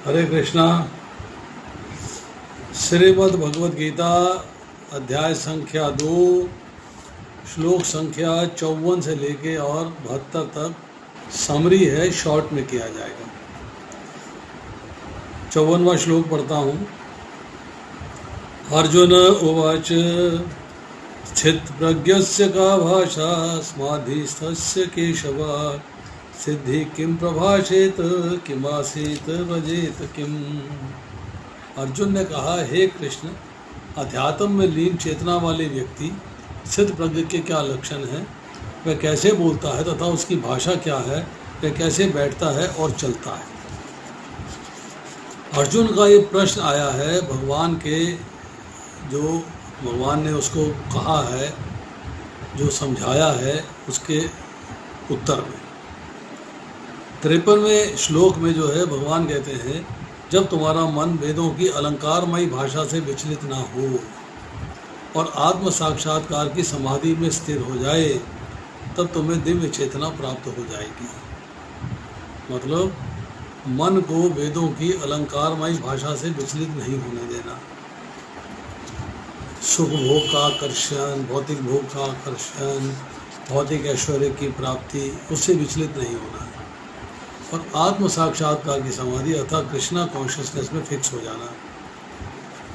हरे कृष्णा। श्रीमद् भगवद गीता अध्याय संख्या 2 श्लोक संख्या 54 से लेके और 72 तक समरी है, शॉर्ट में किया जाएगा। 54वां श्लोक पढ़ता हूँ। अर्जुन उवाच स्थित प्रज्ञस्य का भाषा समाधिस्थस्य केशव सिद्धि किम प्रभाषेत किमासीत व्रजेत किम। अर्जुन ने कहा, हे कृष्ण, अध्यात्म में लीन चेतना वाले व्यक्ति सिद्ध प्रज्ञ के क्या लक्षण हैं, वह कैसे बोलता है तथा उसकी भाषा क्या है, वह कैसे बैठता है और चलता है। अर्जुन का ये प्रश्न आया है भगवान के, जो भगवान ने उसको कहा है, जो समझाया है उसके उत्तर में। 53वें श्लोक में जो है भगवान कहते हैं, जब तुम्हारा मन वेदों की अलंकारमयी भाषा से विचलित ना हो और आत्म साक्षात्कार की समाधि में स्थिर हो जाए, तब तुम्हें दिव्य चेतना प्राप्त हो जाएगी। मतलब मन को वेदों की अलंकारमयी भाषा से विचलित नहीं होने देना। सुख भोग का आकर्षण, भौतिक भोग का आकर्षण, भौतिक ऐश्वर्य की प्राप्ति, उससे विचलित नहीं होना है और आत्म साक्षात्कार की समाधि अर्थात कृष्णा कॉन्शियसनेस में फिक्स हो जाना,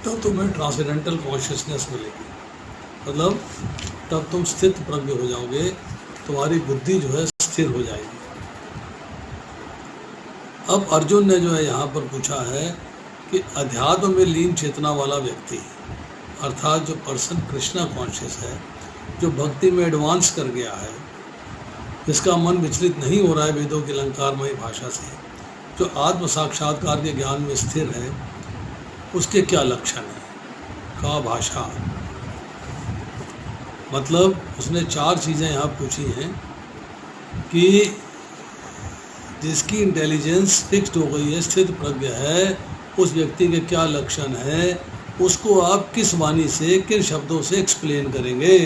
तब तुम्हें ट्रांसेंडेंटल कॉन्शियसनेस मिलेगी। मतलब तब तुम स्थित प्रज्ञ हो जाओगे, तुम्हारी बुद्धि जो है स्थिर हो जाएगी। अब अर्जुन ने जो है यहाँ पर पूछा है कि अध्यात्म में लीन चेतना वाला व्यक्ति अर्थात जो पर्सन कृष्णा कॉन्शियस है, जो भक्ति में एडवांस कर गया है, जिसका मन विचलित नहीं हो रहा है वेदों की अलंकारमयी भाषा से, जो आत्म साक्षात्कार के ज्ञान में स्थिर है, उसके क्या लक्षण है। का भाषा मतलब उसने 4 चीज़ें यहाँ पूछी हैं कि जिसकी इंटेलिजेंस फिक्स्ड हो गई है, स्थित प्रज्ञ है, उस व्यक्ति के क्या लक्षण है, उसको आप किस वाणी से, किन शब्दों से एक्सप्लेन करेंगे।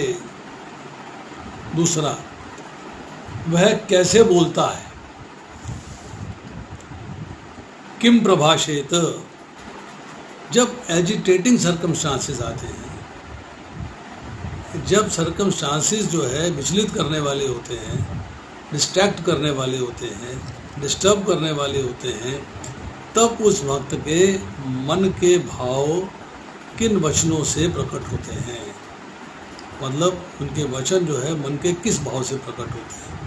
दूसरा, वह कैसे बोलता है। किम प्रभाषेत, जब एजिटेटिंग सर्कमस्टांसेस आते हैं, जब सर्कमस्टांसेस जो है विचलित करने वाले होते हैं, डिस्ट्रैक्ट करने वाले होते हैं, डिस्टर्ब करने वाले होते हैं, तब उस वक्त के मन के भाव किन वचनों से प्रकट होते हैं। मतलब उनके वचन जो है मन के किस भाव से प्रकट होते हैं,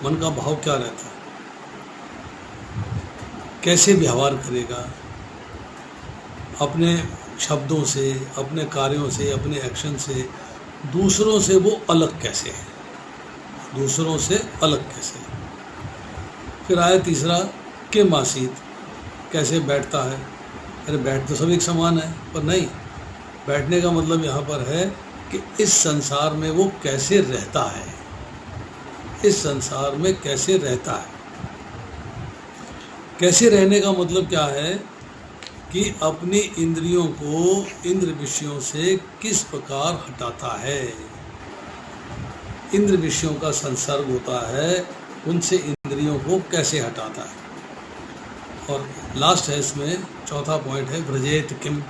मन का भाव क्या रहता है, कैसे व्यवहार करेगा, अपने शब्दों से, अपने कार्यों से, अपने एक्शन से दूसरों से वो अलग कैसे है, दूसरों से अलग कैसे। फिर आया तीसरा, किम आसीत, कैसे बैठता है। अरे बैठ तो सभी समान है, पर नहीं, बैठने का मतलब यहाँ पर है कि इस संसार में वो कैसे रहता है, इस संसार में कैसे रहता है। कैसे रहने का मतलब क्या है कि अपनी इंद्रियों को इंद्र विषयों से किस प्रकार हटाता है। इंद्र विषयों का संसर्ग होता है, उनसे इंद्रियों को कैसे हटाता है। और लास्ट है इसमें, चौथा पॉइंट है व्रजेत किम,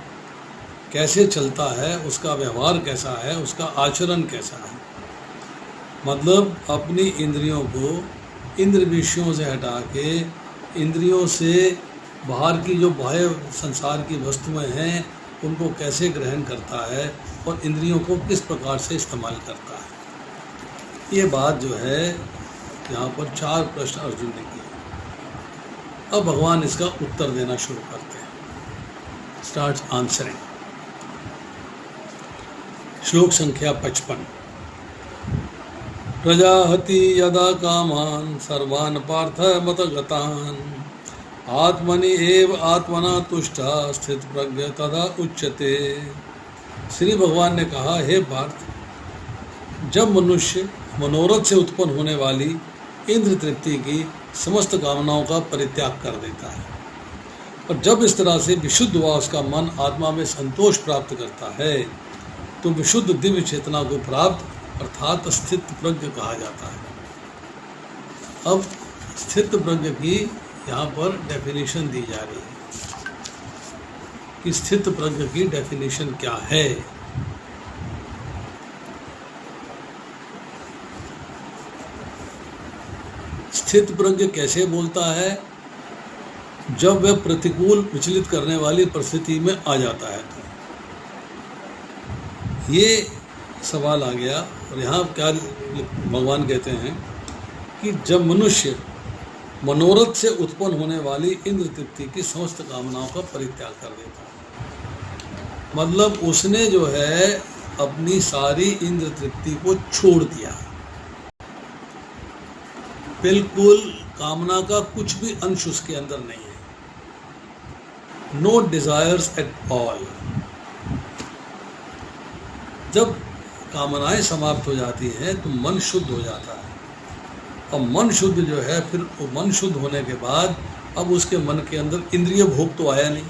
कैसे चलता है, उसका व्यवहार कैसा है, उसका आचरण कैसा है। मतलब अपनी इंद्रियों को इंद्र विषयों से हटा के इंद्रियों से बाहर की जो बाह्य संसार की वस्तुएं हैं उनको कैसे ग्रहण करता है और इंद्रियों को किस प्रकार से इस्तेमाल करता है। ये बात जो है यहाँ पर 4 प्रश्न अर्जुन ने किए। अब भगवान इसका उत्तर देना शुरू करते हैं। Start answering. श्लोक संख्या 55। प्रजाहति यदा कामान सर्वान् पार्थ मतगतान् आत्मनि एव आत्मना तुष्टा स्थित प्रज्ञ तदा उच्यते। श्री भगवान ने कहा, हे पार्थ, जब मनुष्य मनोरथ से उत्पन्न होने वाली इंद्र तृप्ति की समस्त कामनाओं का परित्याग कर देता है और जब इस तरह से विशुद्ध हुआ उसका मन आत्मा में संतोष प्राप्त करता है, तो विशुद्ध दिव्य चेतना को प्राप्त अर्थात स्थित प्रज्ञ कहा जाता है। अब स्थित प्रज्ञ की यहाँ पर डेफिनेशन दी जा रही है कि स्थित प्रज्ञ की डेफिनेशन क्या है। स्थित प्रज्ञ कैसे बोलता है? जब वह प्रतिकूल विचलित करने वाली परिस्थिति में आ जाता है। तो ये सवाल आ गया। और यहाँ क्या भगवान कहते हैं कि जब मनुष्य मनोरथ से उत्पन्न होने वाली इंद्र तृप्ति की समस्त कामनाओं का परित्याग कर देता है, मतलब उसने जो है अपनी सारी इंद्र तृप्ति को छोड़ दिया, बिल्कुल कामना का कुछ भी अंश उसके अंदर नहीं है, नो डिजायर्स एट ऑल। जब कामनाएं समाप्त हो जाती हैं तो मन शुद्ध हो जाता है, और मन शुद्ध जो है फिर वो मन शुद्ध होने के बाद अब उसके मन के अंदर इंद्रिय भोग तो आया नहीं,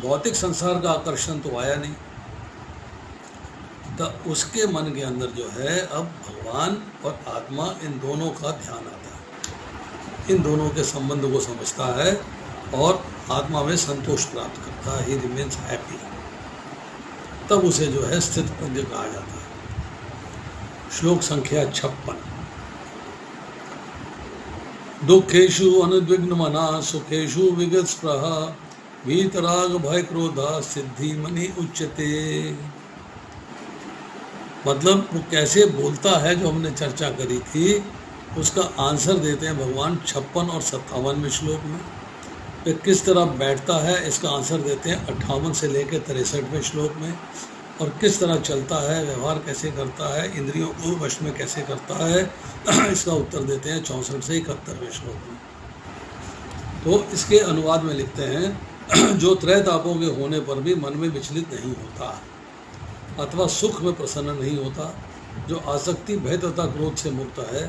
भौतिक संसार का आकर्षण तो आया नहीं, तो उसके मन के अंदर जो है अब भगवान और आत्मा इन दोनों का ध्यान आता है, इन दोनों के संबंध को समझता है और आत्मा में संतोष प्राप्त करता है, ही रिमेन्स हैप्पी। तब उसे जो है स्थित प्रज्ञ कहा जाता है। श्लोक संख्या 56। दुखेषु अनुद्विग्न मना सुखेषु विगत स्पृहा वीतराग भय क्रोधा सिद्धि मनि उच्यते। मतलब वो कैसे बोलता है जो हमने चर्चा करी थी, उसका आंसर देते हैं भगवान 56 और 57वें श्लोक में। वे किस तरह बैठता है इसका आंसर देते हैं 58 से लेकर 63वें श्लोक में। और किस तरह चलता है, व्यवहार कैसे करता है, इंद्रियों को वश में कैसे करता है, इसका उत्तर देते हैं 64 से 71वें श्लोक में। तो इसके अनुवाद में लिखते हैं, जो त्रय तापों के होने पर भी मन में विचलित नहीं होता अथवा सुख में प्रसन्न नहीं होता, जो आसक्ति भय तथा क्रोध से मुक्त है,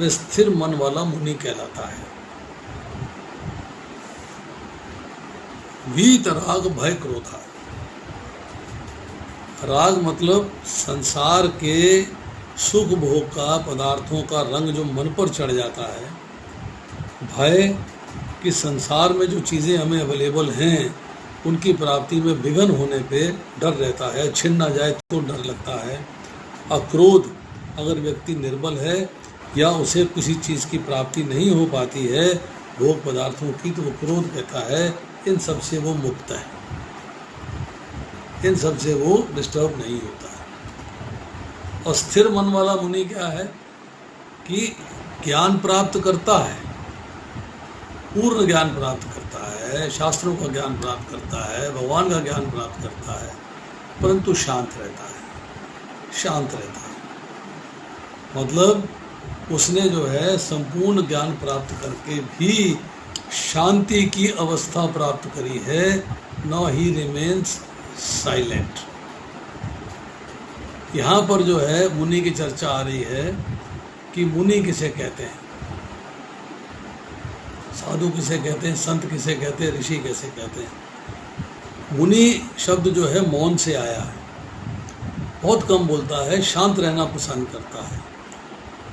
वह स्थिर मन वाला मुनि कहलाता है। वीत राग भय क्रोधा। राग मतलब संसार के सुख भोग का, पदार्थों का रंग जो मन पर चढ़ जाता है। भय कि संसार में जो चीज़ें हमें अवेलेबल हैं उनकी प्राप्ति में विघ्न होने पे डर रहता है, छिन ना जाए तो डर लगता है। अक्रोध, अगर व्यक्ति निर्बल है या उसे किसी चीज़ की प्राप्ति नहीं हो पाती है भोग पदार्थों की, तो वो क्रोध कहता है। इन सब से वो मुक्त है, इन सब से वो डिस्टर्ब नहीं होता है। और स्थिर मन वाला मुनि क्या है कि ज्ञान प्राप्त करता है, पूर्ण ज्ञान प्राप्त करता है, शास्त्रों का ज्ञान प्राप्त करता है, भगवान का ज्ञान प्राप्त करता है, परंतु शांत रहता है, शांत रहता है। मतलब उसने जो है संपूर्ण ज्ञान प्राप्त करके भी शांति की अवस्था प्राप्त करी है। Now he remains silent. यहाँ पर जो है मुनि की चर्चा आ रही है कि मुनि किसे कहते हैं, साधु किसे कहते हैं, संत किसे कहते हैं, ऋषि कैसे कहते हैं। मुनि शब्द जो है मौन से आया है, बहुत कम बोलता है, शांत रहना पसंद करता है,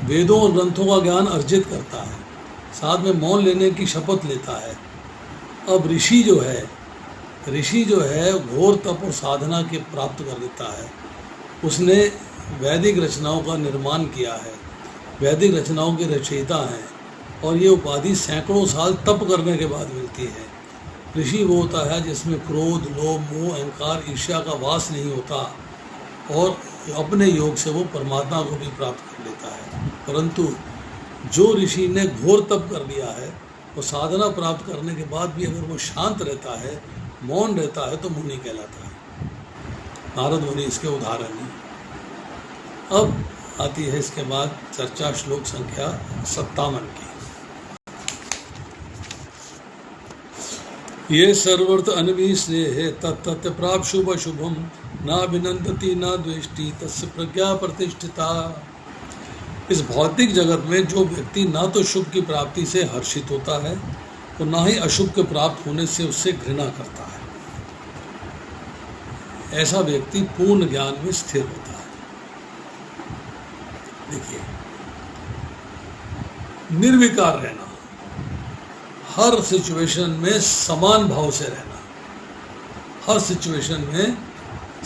वेदों और ग्रंथों का ज्ञान अर्जित करता है, साथ में मौन लेने की शपथ लेता है। अब ऋषि जो है घोर तप और साधना के प्राप्त कर लेता है। उसने वैदिक रचनाओं का निर्माण किया है, वैदिक रचनाओं के रचयिता हैं, और ये उपाधि सैकड़ों साल तप करने के बाद मिलती है। ऋषि वो होता है जिसमें क्रोध, लोभ, मोह, अहंकार, ईर्ष्या का वास नहीं होता, और अपने योग से वो परमात्मा को भी प्राप्त कर लेता है। परंतु जो ऋषि ने घोर तप कर लिया है, वो साधना प्राप्त करने के बाद भी अगर वो शांत रहता है, मौन रहता है, तो मुनि कहलाता है। नारद मुनि इसके उदाहरण हैं। अब आती है इसके बाद चर्चा श्लोक संख्या 57 की। ये सर्वर्थ अनवी स्नेह तत्त प्राप्त शुभ शुभम ना विनंदती ना द्वेष्टि तस्य प्रज्ञा प्रतिष्ठिता। इस भौतिक जगत में जो व्यक्ति ना तो शुभ की प्राप्ति से हर्षित होता है और ना ही अशुभ के प्राप्त होने से उससे घृणा करता है, ऐसा व्यक्ति पूर्ण ज्ञान में स्थिर होता है। देखिए, निर्विकार रहना, हर सिचुएशन में समान भाव से रहना, हर सिचुएशन में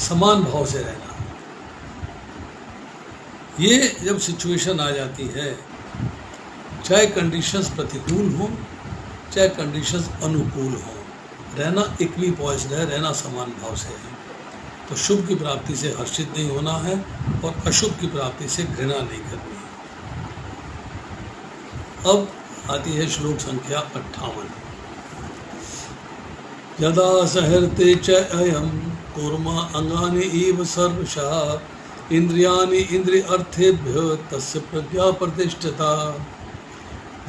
समान भाव से रहना। ये जब सिचुएशन आ जाती है, चाहे कंडीशंस प्रतिकूल हो चाहे कंडीशंस अनुकूल हो, रहना इक्वी पॉइज्ड है, रहना समान भाव से है। तो शुभ की प्राप्ति से हर्षित नहीं होना है और अशुभ की प्राप्ति से घृणा नहीं करनी है। अब आती है श्लोक संख्या 58। यदा सहर्ते च अयम कूर्मा अंगानि इव सर्वशः इंद्रियाणि इंद्रिय अर्थेभ्य तस्य प्रज्ञा प्रतिष्ठिता।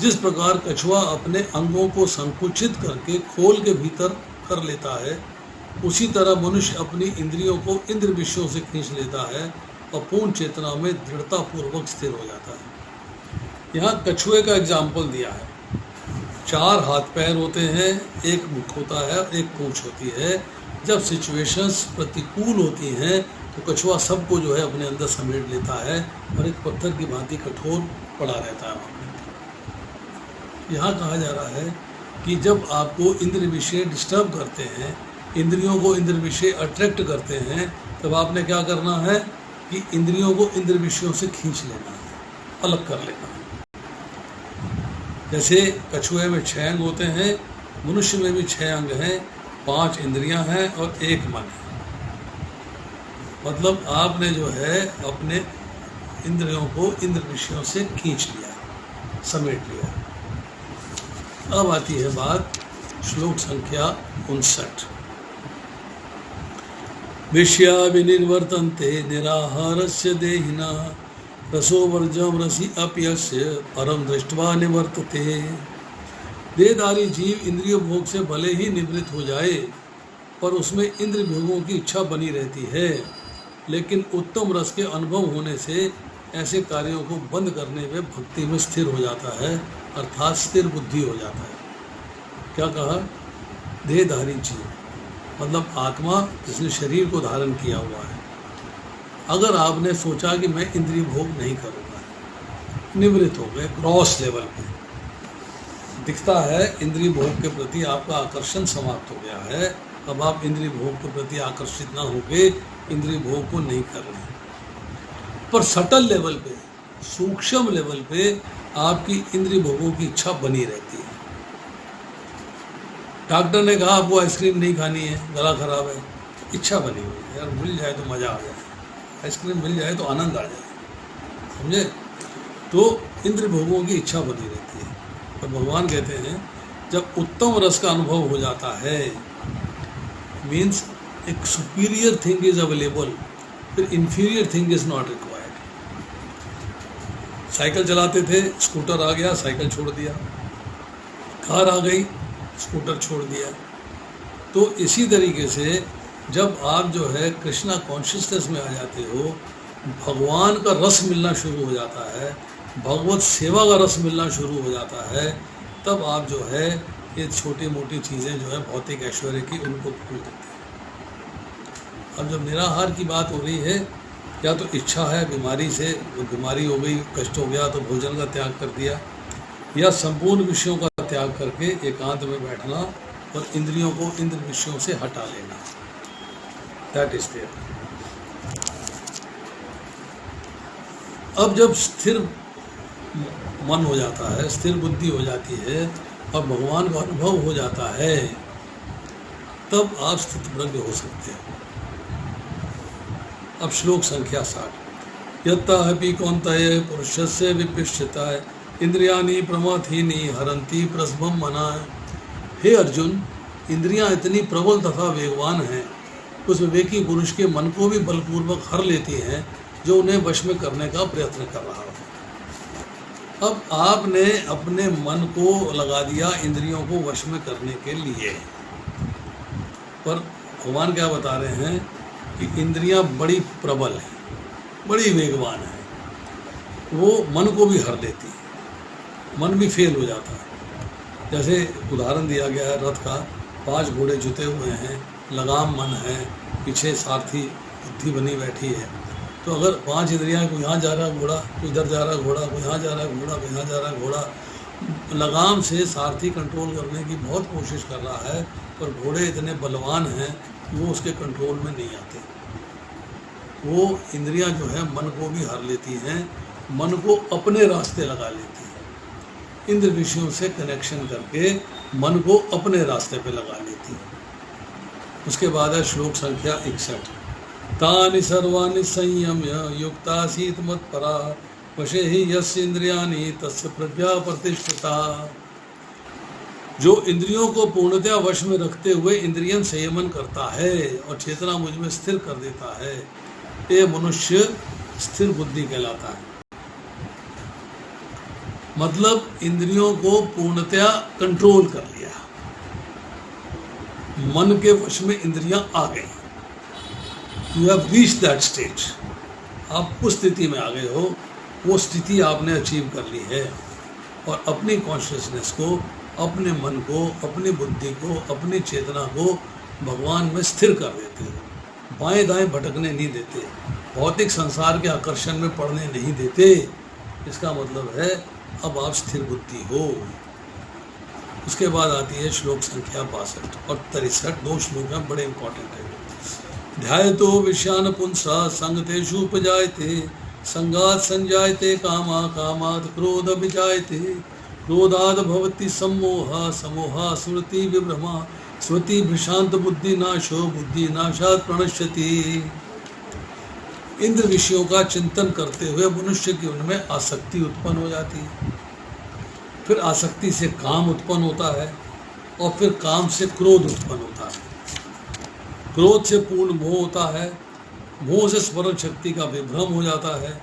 जिस प्रकार कछुआ अपने अंगों को संकुचित करके खोल के भीतर कर लेता है, उसी तरह मनुष्य अपनी इंद्रियों को इंद्र विषयों से खींच लेता है और पूर्ण चेतना में दृढ़ता पूर्वक स्थिर हो जाता है। यहाँ कछुए का एग्जाम्पल दिया है। 4 हाथ पैर होते हैं, एक मुख होता है, एक पूंछ होती है। जब सिचुएशंस प्रतिकूल होती हैं तो कछुआ सबको जो है अपने अंदर समेट लेता है और एक पत्थर की भांति कठोर पड़ा रहता है। यहाँ कहा जा रहा है कि जब आपको इंद्र विषय डिस्टर्ब करते हैं, इंद्रियों को इंद्र विषय अट्रैक्ट करते हैं, तब आपने क्या करना है कि इंद्रियों को इंद्र विषयों से खींच लेना है, अलग कर लेना है। जैसे कछुए में 6 अंग होते हैं, मनुष्य में भी 6 अंग हैं, 5 इंद्रियां हैं और 1 मन है। मतलब आपने जो है अपने इंद्रियों को इंद्र विषयों से खींच लिया, समेट लिया। अब आती है बात श्लोक संख्या 59। विषया विनिर्वर्तन्ते निराहारस्य देहिना रसो वर्जम रसी अप्यस्य परम दृष्टवा निवर्तते। देहधारी जीव इंद्रिय भोग से भले ही निवृत्त हो जाए, पर उसमें इंद्र भोगों की इच्छा बनी रहती है। लेकिन उत्तम रस के अनुभव होने से ऐसे कार्यों को बंद करने में भक्ति में स्थिर हो जाता है, अर्थात स्थिर बुद्धि हो जाता है। क्या कहा? देहधारी जीव मतलब आत्मा जिसने शरीर को धारण किया हुआ है। अगर आपने सोचा कि मैं इंद्रिय भोग नहीं करूँगा, निवृत्त हो गए, क्रॉस लेवल पे दिखता है इंद्रिय भोग के प्रति आपका आकर्षण समाप्त हो गया है, अब आप इंद्रिय भोग के प्रति आकर्षित ना होके इंद्रिय भोग को नहीं कर रहे। पर सटल लेवल पे, सूक्ष्म लेवल पे आपकी इंद्रिय भोगों की इच्छा बनी रहती है। डॉक्टर ने कहा आपको आइसक्रीम नहीं खानी है, गला खराब है, इच्छा बनी हुई है, यार मिल जाए तो मज़ा आ जाए, आइसक्रीम मिल जाए तो आनंद आ जाए, समझे? तो इंद्रिय भोगों की इच्छा बनी रहती है। पर भगवान कहते हैं जब उत्तम रस का अनुभव हो जाता है, मीन्स एक सुपीरियर थिंग इज अवेलेबल, फिर inferior thing is not required. Cycle चलाते थे, स्कूटर आ गया, साइकिल छोड़ दिया, कार आ गई, स्कूटर छोड़ दिया। तो इसी तरीके से जब आप जो है कृष्णा कॉन्शियसनेस में आ जाते हो, भगवान का रस मिलना शुरू हो जाता है, भगवत सेवा का रस मिलना शुरू हो जाता है, तब आप जो है ये छोटी मोटी चीज़ें जो है भौतिक ऐश्वर्य की, उनको भूल देते हैं। अब जब निराहार की बात हो रही है, या तो इच्छा है बीमारी से, बीमारी हो गई, कष्ट हो गया तो भोजन का त्याग कर दिया, या संपूर्ण विषयों का त्याग करके एकांत में बैठना और इंद्रियों को इंद्र विषयों से हटा लेना, दैट इज देयर। अब जब स्थिर मन हो जाता है, स्थिर बुद्धि हो जाती है और भगवान का अनुभव हो जाता है, तब आप स्थितप्रज्ञ हो सकते हैं। अब श्लोक संख्या 60। यत्ता अपि कौन्तेय पुरुषस्य विपश्चिताय इंद्रियाणि प्रमाथीनि हरन्ति प्रसभम मनाय। हे अर्जुन, इंद्रियां इतनी प्रबल तथा वेगवान हैं, उस विवेकी पुरुष के मन को भी बलपूर्वक हर लेती हैं जो उन्हें वश में करने का प्रयत्न कर रहा हो। अब आपने अपने मन को लगा दिया इंद्रियों को वश में करने के लिए, पर भगवान क्या बता रहे हैं कि इंद्रियां बड़ी प्रबल हैं, बड़ी वेगवान हैं, वो मन को भी हर लेती है, मन भी फेल हो जाता है। जैसे उदाहरण दिया गया है रथ का, 5 घोड़े जुते हुए हैं, लगाम मन है, पीछे सारथी बुद्धि बनी बैठी है, तो अगर 5 इंद्रियां, कोई यहाँ जा रहा घोड़ा, कोई इधर जा रहा घोड़ा, कोई यहाँ जा रहा घोड़ा, कोई यहाँ जा रहा घोड़ा, लगाम से सारथी कंट्रोल करने की बहुत कोशिश कर रहा है, पर घोड़े इतने बलवान हैं कि वो उसके कंट्रोल में नहीं आते। वो इंद्रियां जो है मन को भी हर लेती हैं, मन को अपने रास्ते लगा लेती हैं। इंद्र विषयों से कनेक्शन करके मन को अपने रास्ते पे लगा लेती हैं। उसके बाद है श्लोक संख्या 61। तानि सर्वाणि संयम्य युक्तासीत मत्परा वशे ही यस्य इंद्रियाणि तस्य प्रज्ञा प्रतिष्ठिता। जो इंद्रियों को पूर्णतया वश में रखते हुए इंद्रियन संयमन करता है और चेतना मुझ में स्थिर कर देता है, ये मनुष्य स्थिर बुद्धि कहलाता है। मतलब इंद्रियों को पूर्णतया कंट्रोल कर लिया, मन के वश में इंद्रियां आ गई। You have reached that stage. आप उस स्थिति में आ गए हो, वो स्थिति आपने अचीव कर ली है और अपनी कॉन्शियसनेस को, अपने मन को, अपनी बुद्धि को, अपनी चेतना को भगवान में स्थिर कर देते हो। बाएं दाएं भटकने नहीं देते, भौतिक संसार के आकर्षण में पड़ने नहीं देते। इसका मतलब है अब आप स्थिर बुद्धि हो। उसके बाद आती है श्लोक संख्या 62 और 63। दो श्लोक हैं, बड़े इंपॉर्टेंट है। ध्यायतो विषयान पुंसा संगतेषु उपजायते संगात संजायते कामा कामात् क्रोध विजायते क्रोधाद् भवति सम्मोह सम्मोहा स्मृति विभ्रमा स्मृति भ्रांत बुद्धि नाशो बुद्धि नाशात् प्रणश्यति। इंद्र विषयों का चिंतन करते हुए मनुष्य की उनमें आसक्ति उत्पन्न हो जाती है, फिर आसक्ति से काम उत्पन्न होता है और फिर काम से क्रोध उत्पन्न होता है, क्रोध से पूर्ण मोह होता है, मोह से स्मरण शक्ति का विभ्रम हो जाता है।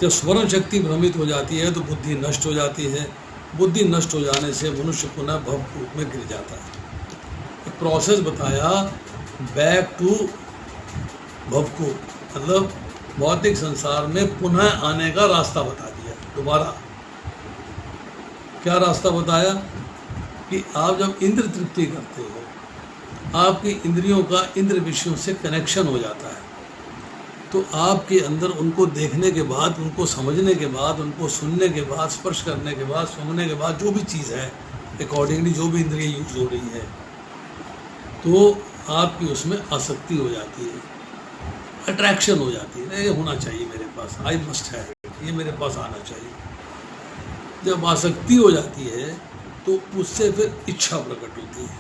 जब स्मरण शक्ति भ्रमित हो जाती है तो बुद्धि नष्ट हो जाती है, बुद्धि नष्ट हो जाने से मनुष्य पुनः भवकूप में गिर जाता है। एक प्रोसेस बताया, बैक टू भवकूप, मतलब भौतिक संसार में पुनः आने का रास्ता बता दिया। दोबारा क्या रास्ता बताया कि आप जब इंद्र तृप्ति करते हो, आपकी इंद्रियों का इंद्र विषयों से कनेक्शन हो जाता है, तो आपके अंदर उनको देखने के बाद, उनको समझने के बाद, उनको सुनने के बाद, स्पर्श करने के बाद, सूंघने के बाद, जो भी चीज़ है अकॉर्डिंगली जो भी इंद्रिय यूज हो रही है, तो आपकी उसमें आसक्ति हो जाती है, अट्रैक्शन हो जाती है। ये होना चाहिए मेरे पास, आई मस्ट है, ये मेरे पास आना चाहिए। जब आसक्ति हो जाती है तो उससे फिर इच्छा प्रकट होती है,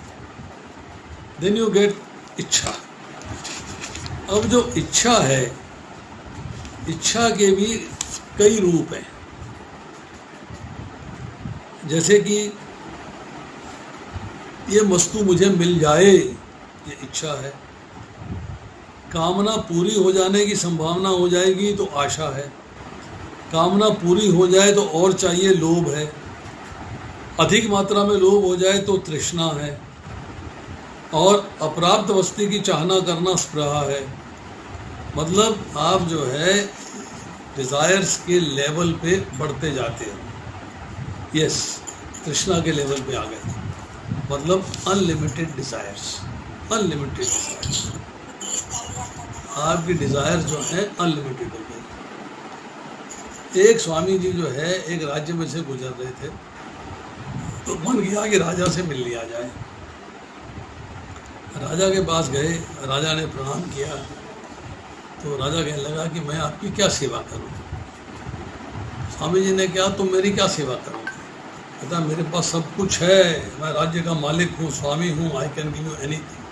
देन यू गेट इच्छा। अब जो इच्छा है, इच्छा के भी कई रूप हैं। जैसे कि ये वस्तु मुझे मिल जाए, ये इच्छा है। कामना पूरी हो जाने की संभावना हो जाएगी तो आशा है। कामना पूरी हो जाए तो और चाहिए, लोभ है। अधिक मात्रा में लोभ हो जाए तो तृष्णा है। और अप्राप्त वस्तु की चाहना करना स्पृहा है। मतलब आप जो है डिज़ायर्स के लेवल पे बढ़ते जाते हो। यस, तृष्णा के लेवल पे आ गए, मतलब अनलिमिटेड डिज़ायर्स, अनलिमिटेड डिज़ायर्स। आपकी डिज़ायर जो है अनलिमिटेड हो गई। एक स्वामी जी जो है एक राज्य में से गुजर रहे थे, तो मन किया कि राजा से मिल लिया जाए। राजा के पास गए, राजा ने प्रणाम किया, तो राजा कहने लगा कि मैं आपकी क्या सेवा करूं। स्वामी जी ने कहा, तुम मेरी क्या सेवा करोगे? कहता, मेरे पास सब कुछ है, मैं राज्य का मालिक हूँ, स्वामी हूँ, I can give you anything.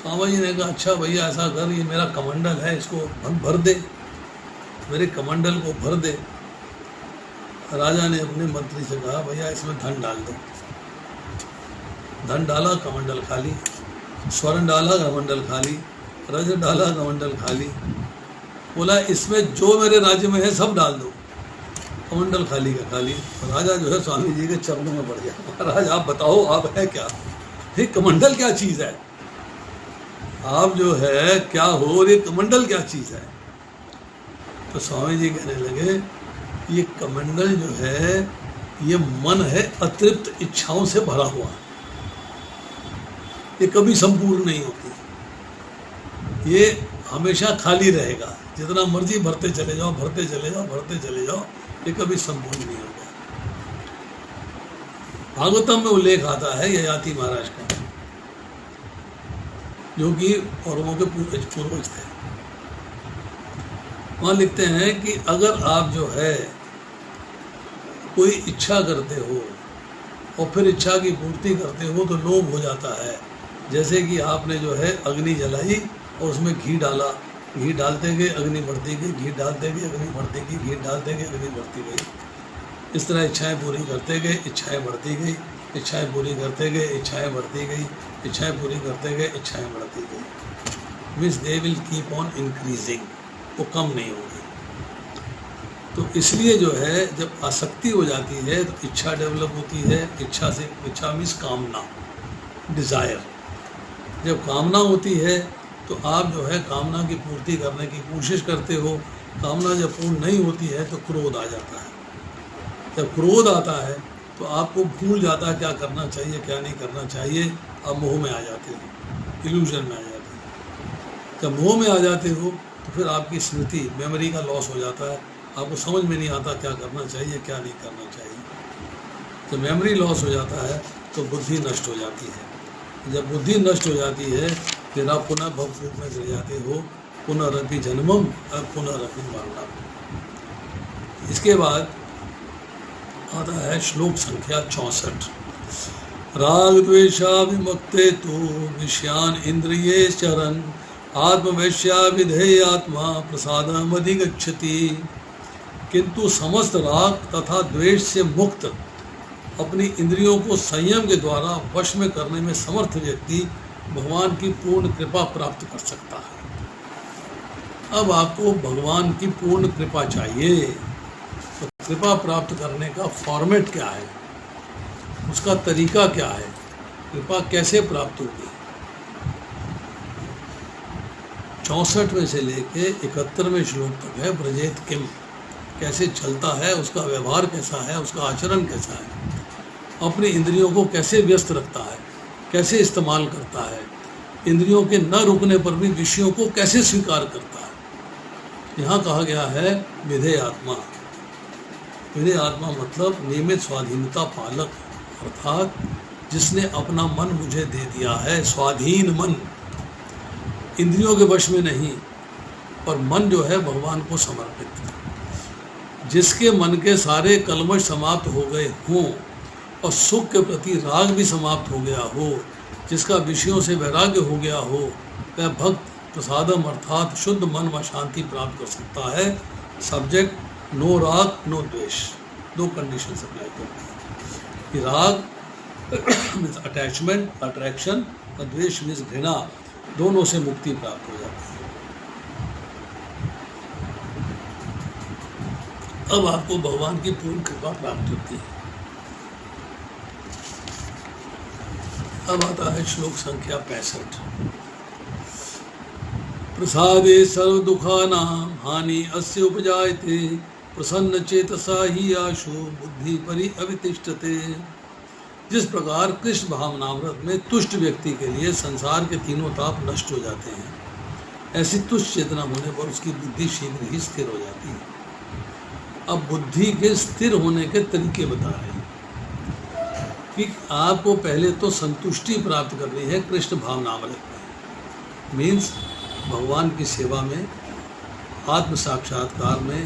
Swami ji ने कहा, अच्छा भैया ऐसा कर, ये मेरा कमंडल है, इसको भर दे, मेरे कमंडल को भर दे। राजा ने अपने मंत्री से कहा, भैया इसमें धन डाल दो। धन डाला, कमंडल खाली। स्वर्ण डाला, कमंडल खाली। रज डाला, कमंडल खाली। बोला, इसमें जो मेरे राज्य में है सब डाल दो। कमंडल खाली का खाली। राजा जो है स्वामी जी के चरणों में पड़ गया। महाराज आप बताओ, आप है क्या? ये कमंडल क्या चीज़ है? आप जो है क्या हो, और ये कमंडल क्या चीज़ है? तो स्वामी जी कहने लगे, ये कमंडल जो है ये मन है, अतृप्त इच्छाओं से भरा हुआ है, ये कभी संपूर्ण नहीं होती, ये हमेशा खाली रहेगा। जितना मर्जी भरते चले जाओ, भरते चले जाओ, भरते चले जाओ, ये कभी संपूर्ण नहीं होगा। भागवतम में उल्लेख आता है ययाति महाराज का, जो कि कौरवों के पूर्वज थे। वहाँ लिखते हैं कि अगर आप जो है कोई इच्छा करते हो और फिर इच्छा की पूर्ति करते हो तो लोभ हो जाता है। जैसे कि आपने जो है अग्नि जलाई और उसमें घी डाला, घी डालते गए अग्नि बढ़ती गई, घी डालते गए अग्नि बढ़ती गई, घी डालते गए अग्नि बढ़ती गई। इस तरह इच्छाएं पूरी करते गए, इच्छाएं बढ़ती गई, इच्छाएं पूरी करते गए, इच्छाएं बढ़ती गई, इच्छाएं पूरी करते गए, इच्छाएं बढ़ती गई। Means they will keep on increasing, वो कम नहीं होगी। तो इसलिए जो है जब आसक्ति हो जाती है तो इच्छा डेवलप होती है। इच्छा मीन्स कामना, डिज़ायर। जब कामना होती है तो आप जो है कामना की पूर्ति करने की कोशिश करते हो। कामना जब पूर्ण नहीं होती है तो क्रोध आ जाता है। जब क्रोध आता है तो आपको भूल जाता है क्या करना चाहिए क्या नहीं करना चाहिए। आप मोह में आ जाते हो, इल्यूजन में आ जाते हो। जब मोह में आ जाते हो तो फिर आपकी स्मृति, मेमोरी का लॉस हो जाता है। आपको समझ में नहीं आता क्या करना चाहिए क्या नहीं करना चाहिए। जब मेमोरी लॉस हो जाता है तो बुद्धि नष्ट हो जाती है। जब बुद्धि नष्ट हो जाती है फिर आप पुनः भवरूप में गिर जाते हो। पुनरपि जन्मम पुनरपि मरणम। इसके बाद आता है श्लोक संख्या 64। राग द्वेषाभिमुक्ते तो विषयान इंद्रिये चरन् आत्मवैश्या विधेयात्मा प्रसादमधिगच्छति। किंतु समस्त राग तथा द्वेष से मुक्त अपनी इंद्रियों को संयम के द्वारा वश में करने में समर्थ व्यक्ति भगवान की पूर्ण कृपा प्राप्त कर सकता है। अब आपको भगवान की पूर्ण कृपा चाहिए तो कृपा प्राप्त करने का फॉर्मेट क्या है, उसका तरीका क्या है, कृपा कैसे प्राप्त होगी। 64 में से लेके 71वें श्लोक तक है ब्रजेत किम, कैसे चलता है, उसका व्यवहार कैसा है, उसका आचरण कैसा है, अपनी इंद्रियों को कैसे व्यस्त रखता है, कैसे इस्तेमाल करता है, इंद्रियों के न रुकने पर भी विषयों को कैसे स्वीकार करता है। यहाँ कहा गया है विधेय आत्मा। विधेय आत्मा मतलब नियमित स्वाधीनता पालक, अर्थात जिसने अपना मन मुझे दे दिया है। स्वाधीन मन, इंद्रियों के वश में नहीं, और मन जो है भगवान को समर्पित। जिसके मन के सारे कलमश समाप्त हो गए हों और सुख के प्रति राग भी समाप्त हो गया हो, जिसका विषयों से वैराग्य हो गया हो, वह भक्त प्रसादम अर्थात शुद्ध मन व शांति प्राप्त कर सकता है। सब्जेक्ट नो राग नो द्वेष, दो कंडीशन अप्लाई करती है कि राग मीन्स अटैचमेंट, अट्रैक्शन, और द्वेष मीन्स घृणा, दोनों से मुक्ति प्राप्त हो जाती है। अब आपको भगवान की पूर्ण कृपा प्राप्त होती है। अब आता है श्लोक संख्या 65। प्रसादे सर्व दुखानां हानि अस्य उपजायते प्रसन्न चेतसा ही आशु बुद्धि परि अवितिष्ठते। जिस प्रकार कृष्ण भावनामृत में तुष्ट व्यक्ति के लिए संसार के तीनों ताप नष्ट हो जाते हैं, ऐसी तुष्ट चेतना होने पर उसकी बुद्धि शीघ्र ही स्थिर हो जाती है। अब बुद्धि के स्थिर होने के तरीके बता रहे हैं कि आपको पहले तो संतुष्टि प्राप्त करनी है कृष्ण भावनामृत में, मीन्स भगवान की सेवा में, आत्म साक्षात्कार में,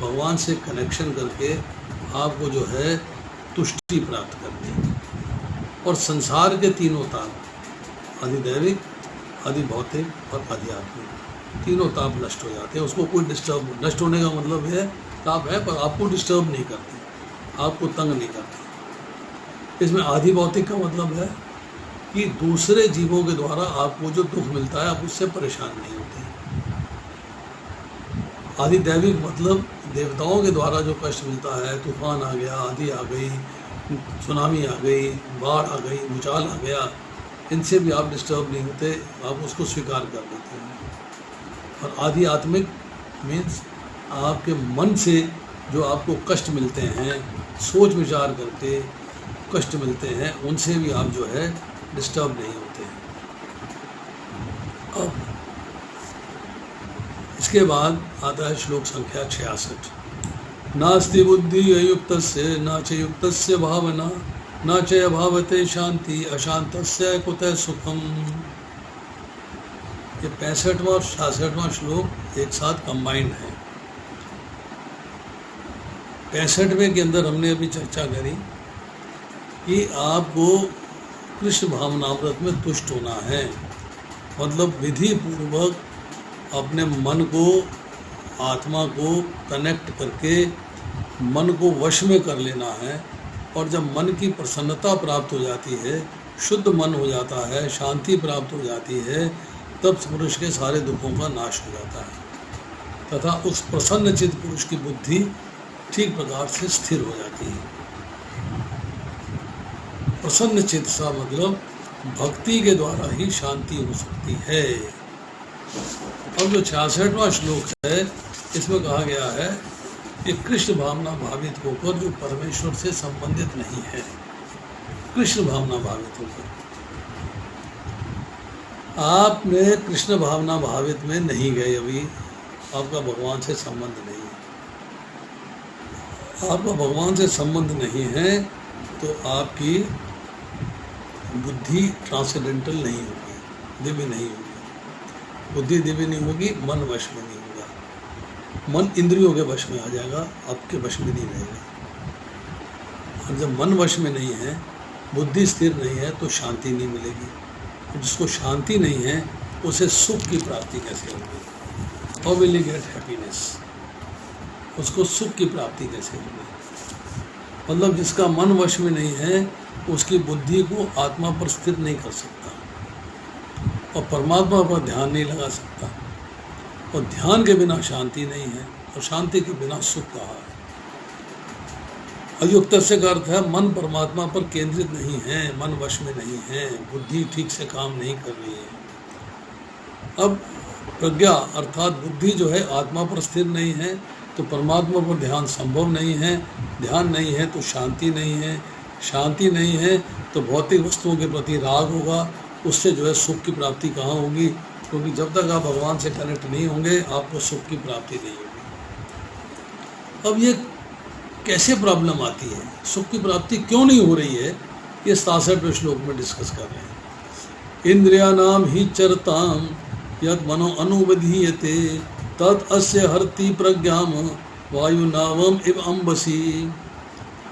भगवान से कनेक्शन करके आपको जो है तुष्टि प्राप्त करनी है। और संसार के तीनों ताप, अधिदैविक, अधिभौतिक और आध्यात्मिक, तीनों ताप नष्ट हो जाते हैं। उसको कोई डिस्टर्ब, नष्ट होने का मतलब है ताप है पर आपको डिस्टर्ब नहीं करते, आपको तंग नहीं करते। इसमें आधिभौतिक का मतलब है कि दूसरे जीवों के द्वारा आपको जो दुख मिलता है आप उससे परेशान नहीं होते। आधिदैविक मतलब देवताओं के द्वारा जो कष्ट मिलता है, तूफान आ गया, आंधी आ गई, सुनामी आ गई, बाढ़ आ गई, भूचाल आ गया, इनसे भी आप डिस्टर्ब नहीं होते, आप उसको स्वीकार कर लेते हैं। और आध्यात्मिक मीन्स आपके मन से जो आपको कष्ट मिलते हैं, सोच विचार करके कष्ट मिलते हैं, उनसे भी आप जो है डिस्टर्ब नहीं होते हैं। अब इसके बाद आता है श्लोक संख्या 66। नास्ति बुद्धि अयुक्तस्य न च युक्तस्य भावना न च अभावते शांति अशांतस्य कुतः सुखम। ये 65वां और 66वां श्लोक एक साथ कंबाइंड है। 65वें के अंदर हमने अभी चर्चा करी कि आपको कृष्ण भावनामृत में तुष्ट होना है, मतलब विधि पूर्वक अपने मन को, आत्मा को कनेक्ट करके मन को वश में कर लेना है। और जब मन की प्रसन्नता प्राप्त हो जाती है, शुद्ध मन हो जाता है, शांति प्राप्त हो जाती है, तब पुरुष के सारे दुखों का नाश हो जाता है तथा उस प्रसन्न चित्त पुरुष की बुद्धि ठीक प्रकार से स्थिर हो जाती है। प्रसन्न चित्त का मतलब भक्ति के द्वारा ही शांति हो सकती है। अब जो 66वां श्लोक है, इसमें कहा गया है कि कृष्ण भावना भावित होकर, जो परमेश्वर से संबंधित नहीं है, कृष्ण भावना भावित होकर, आपने कृष्ण भावना भावित में नहीं गए, अभी आपका भगवान से संबंध नहीं है, आपका भगवान से संबंध नहीं है, तो आपकी बुद्धि ट्रांसेंडेंटल नहीं होगी, दिव्य नहीं होगी। बुद्धि दिव्य नहीं होगी, मन वश में नहीं होगा, मन इंद्रियों के वश में आ जाएगा, आपके वश में नहीं रहेगा। और जब मन वश में नहीं है, बुद्धि स्थिर नहीं है, तो शांति नहीं मिलेगी। जिसको शांति नहीं है, उसे सुख की प्राप्ति कैसे होगी? How will he get happiness? उसको सुख की प्राप्ति कैसे होगी? मतलब जिसका मन वश में नहीं है, उसकी बुद्धि को आत्मा पर स्थिर नहीं कर सकता और परमात्मा पर ध्यान नहीं लगा सकता। और ध्यान के बिना शांति नहीं है, और शांति के बिना सुख कहाँ है? अयुक्त से का अर्थ है मन परमात्मा पर केंद्रित नहीं है, मन वश में नहीं है, बुद्धि ठीक से काम नहीं कर रही है। अब प्रज्ञा अर्थात बुद्धि जो है आत्मा पर स्थिर नहीं है, तो परमात्मा पर ध्यान संभव नहीं है, ध्यान नहीं है तो शांति नहीं है, शांति नहीं है तो भौतिक वस्तुओं के प्रति राग होगा, उससे जो है सुख की प्राप्ति कहाँ होगी? क्योंकि जब तक आप भगवान से कनेक्ट नहीं होंगे, आपको सुख की प्राप्ति नहीं होगी। अब ये कैसे प्रॉब्लम आती है, सुख की प्राप्ति क्यों नहीं हो रही है, ये 67वें श्लोक में डिस्कस कर रहे हैं। इंद्रियाणाम ही चरताम यद मनो अनुवधीयते तद अस्य हरति प्रज्ञाम वायु नावम इव अम्बसी।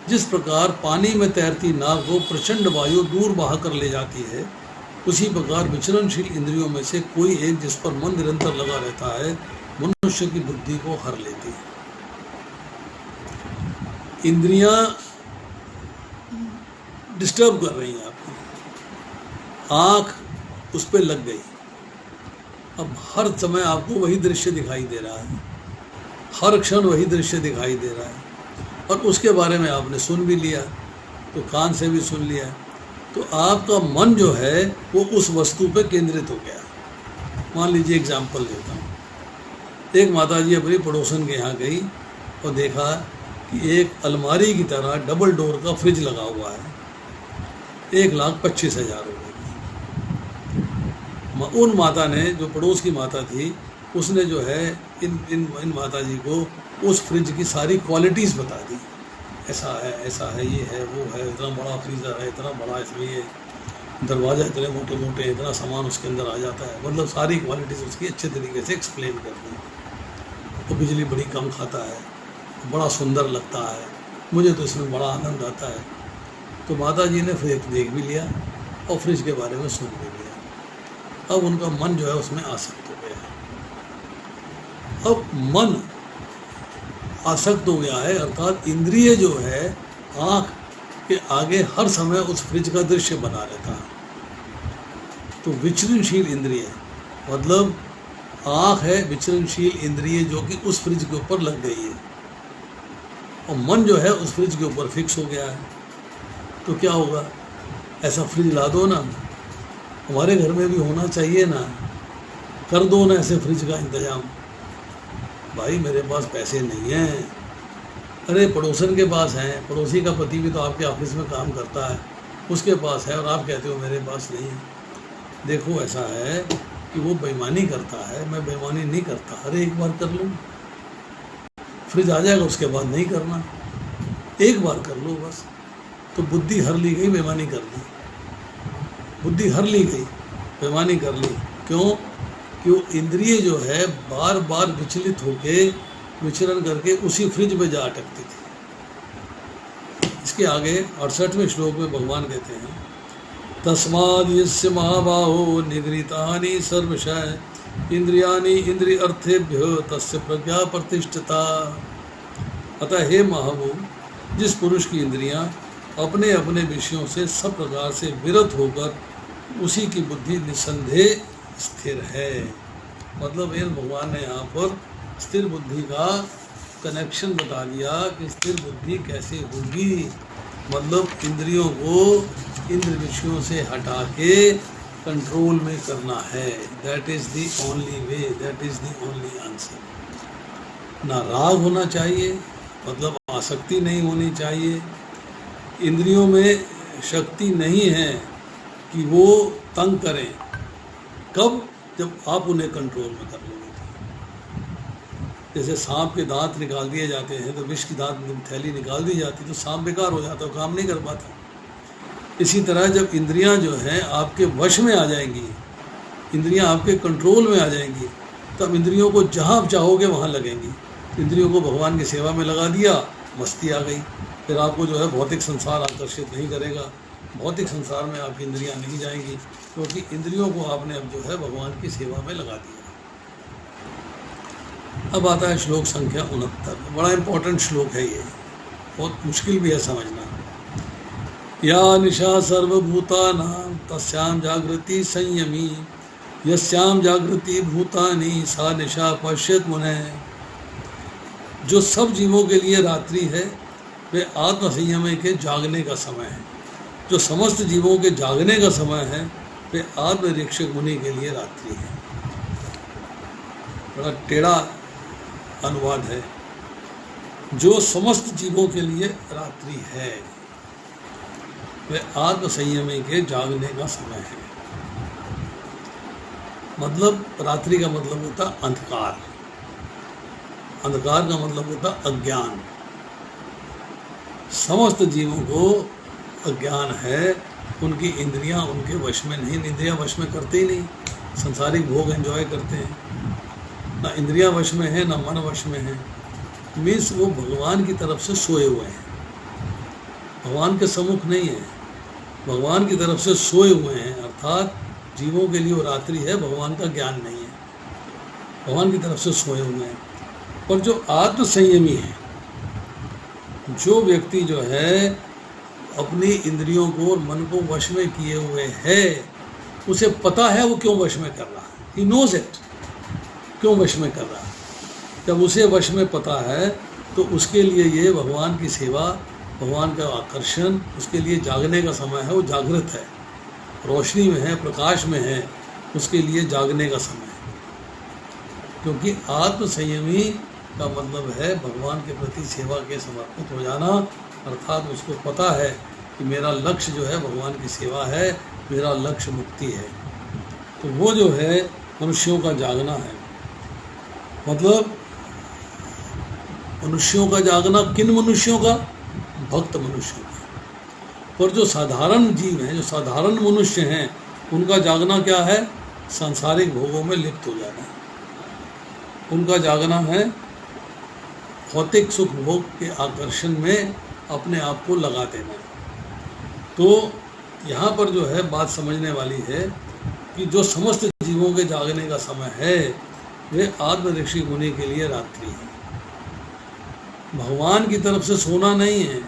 जिस प्रकार पानी में तैरती नाव को प्रचंड वायु दूर बहा कर ले जाती है, उसी प्रकार विचरणशील इंद्रियों में से कोई एक जिस पर मन निरंतर लगा रहता है, मनुष्य की बुद्धि को हर लेती है। इंद्रियां डिस्टर्ब कर रही हैं आपकी, आँख उस पर लग गई, अब हर समय आपको वही दृश्य दिखाई दे रहा है, हर क्षण वही दृश्य दिखाई दे रहा है, और उसके बारे में आपने सुन भी लिया, तो कान से भी सुन लिया, तो आपका मन जो है वो उस वस्तु पे केंद्रित हो गया। मान लीजिए एग्जाम्पल देता हूँ, एक माताजी अपनी पड़ोसन के यहाँ गई और देखा कि एक अलमारी की तरह डबल डोर का फ्रिज लगा हुआ है, 1,25,000 रुपये की। उन माता ने, जो पड़ोस की माता थी, उसने जो है इन माताजी को उस फ्रिज की सारी क्वालिटीज़ बता दी, ऐसा है, ये है, वो है, इतना बड़ा फ्रीज़र है, इतना बड़ा, इसमें ये दरवाज़ा इतने मोटे मोटे, इतना सामान उसके अंदर आ जाता है, मतलब सारी क्वालिटीज़ उसकी अच्छे तरीके से एक्सप्लेन कर दी। वो बिजली बड़ी कम खाता है, बड़ा सुंदर लगता है, मुझे तो इसमें बड़ा आनंद आता है। तो माता जी ने फ्रिज देख भी लिया और फ्रिज के बारे में सुन भी लिया। अब उनका मन जो है उसमें आसक्त हो गया। अब मन आसक्त हो गया है, अर्थात इंद्रिय जो है आँख के आगे हर समय उस फ्रिज का दृश्य बना रहता है। तो विचरणशील इंद्रिय मतलब आँख है विचरणशील इंद्रिय जो कि उस फ्रिज के ऊपर लग गई है, और मन जो है उस फ्रिज के ऊपर फिक्स हो गया है। तो क्या होगा? ऐसा फ्रिज ला दो ना, हमारे घर में भी होना चाहिए ना, कर दो ना ऐसे फ्रिज का इंतजाम। भाई मेरे पास पैसे नहीं हैं, अरे पड़ोसन के पास हैं, पड़ोसी का पति भी तो आपके ऑफिस में काम करता है, उसके पास है, और आप कहते हो मेरे पास नहीं है। देखो ऐसा है कि वो बेईमानी करता है, मैं बेईमानी नहीं करता। अरे एक बार कर लो, फ्रिज आ जाएगा, उसके बाद नहीं करना, एक बार कर लो बस। तो बुद्धि हर ली गई, बेईमानी कर ली, बुद्धि हर ली गई, बेईमानी कर ली। क्यों? कि वो इंद्रिय जो है बार बार विचलित होके विचरण करके उसी फ्रिज में जा अटकती थी। इसके आगे 68वें श्लोक में भगवान कहते हैं, तस्माद् यस्य महाबाहो निगृहीतानि सर्वशः इंद्रियाणि इंद्रिय अर्थेभ्यो तस्य प्रज्ञा प्रतिष्ठिता। अतः हे महाबाहो, जिस पुरुष की इंद्रियां अपने अपने विषयों से सब प्रकार से विरत होकर उसी की बुद्धि निसंदेह स्थिर है। मतलब ये भगवान ने यहाँ पर स्थिर बुद्धि का कनेक्शन बता दिया कि स्थिर बुद्धि कैसे होगी। मतलब इंद्रियों को इंद्र विषयों से हटा के कंट्रोल में करना है। That is the only way, that is the only answer. ना राग होना चाहिए, मतलब आसक्ति नहीं होनी चाहिए। इंद्रियों में शक्ति नहीं है कि वो तंग करें। कब? जब आप उन्हें कंट्रोल में कर लोगे। जैसे सांप के दांत निकाल दिए जाते हैं तो विष की दांत थैली निकाल दी जाती तो सांप बेकार हो जाता, काम नहीं कर पाता। इसी तरह जब इंद्रियां जो हैं आपके वश में आ जाएंगी, इंद्रियां आपके कंट्रोल में आ जाएंगी, तब इंद्रियों को जहाँ आप चाहोगे वहाँ लगेंगी। इंद्रियों को भगवान की सेवा में लगा दिया, मस्ती आ गई। फिर आपको जो है भौतिक संसार आकर्षित नहीं करेगा, भौतिक संसार में आपकी इंद्रियां नहीं जाएंगी, क्योंकि इंद्रियों को आपने अब जो है भगवान की सेवा में लगा दिया। अब आता है श्लोक संख्या 69। बड़ा इंपॉर्टेंट श्लोक है ये, बहुत मुश्किल भी है समझना। या निशा सर्वभूतानां तस्यां जागृति संयमी यस्यां जागृति भूतानि सा निशा पश्यत मुनय। जो सब जीवों के लिए रात्रि है वे आत्म संयम के जागने का समय है। जो समस्त जीवों के जागने का समय है वे आत्मनिरीक्षक मुनि के लिए रात्रि है। बड़ा टेढ़ा अनुवाद है। जो समस्त जीवों के लिए रात्रि है वे आत्म संयम के जागने का समय है। मतलब रात्रि का मतलब होता अंधकार, अंधकार का मतलब होता अज्ञान। समस्त जीवों को अज्ञान है, उनकी इंद्रियां उनके वश में नहीं, इंद्रियां वश में करते ही नहीं, संसारिक भोग एंजॉय करते हैं। ना इंद्रियां वश में है ना मन वश में है। मीन्स वो भगवान की तरफ से सोए हुए हैं, भगवान के सम्मुख नहीं है, भगवान की तरफ से सोए हुए हैं। अर्थात जीवों के लिए वो रात्रि है, भगवान का ज्ञान नहीं है, भगवान की तरफ से सोए हुए हैं। पर जो आत्म संयमी है, जो व्यक्ति जो है अपनी इंद्रियों को और मन को वश में किए हुए है, उसे पता है वो क्यों वश में कर रहा है। ही नोज इट, क्यों वश में कर रहा है। जब उसे वश में पता है तो उसके लिए ये भगवान की सेवा, भगवान का आकर्षण, उसके लिए जागने का समय है। वो जागृत है, रोशनी में है, प्रकाश में है, उसके लिए जागने का समय है। क्योंकि आत्म संयमी का मतलब है भगवान के प्रति सेवा के समर्पित हो जाना। अर्थात उसको पता है कि मेरा लक्ष्य जो है भगवान की सेवा है, मेरा लक्ष्य मुक्ति है। तो वो जो है मनुष्यों का जागना है। मतलब मनुष्यों का जागना, किन मनुष्यों का? भक्त मनुष्यों का। पर जो साधारण जीव हैं, जो साधारण मनुष्य हैं, उनका जागना क्या है? सांसारिक भोगों में लिप्त हो जाना। उनका जागना है भौतिक सुख भोग के आकर्षण में अपने आप को लगा देना। तो यहाँ पर जो है बात समझने वाली है कि जो समस्त जीवों के जागने का समय है वे आत्मनिरीक्षी मुनि के लिए रात्रि है। भगवान की तरफ से सोना नहीं है।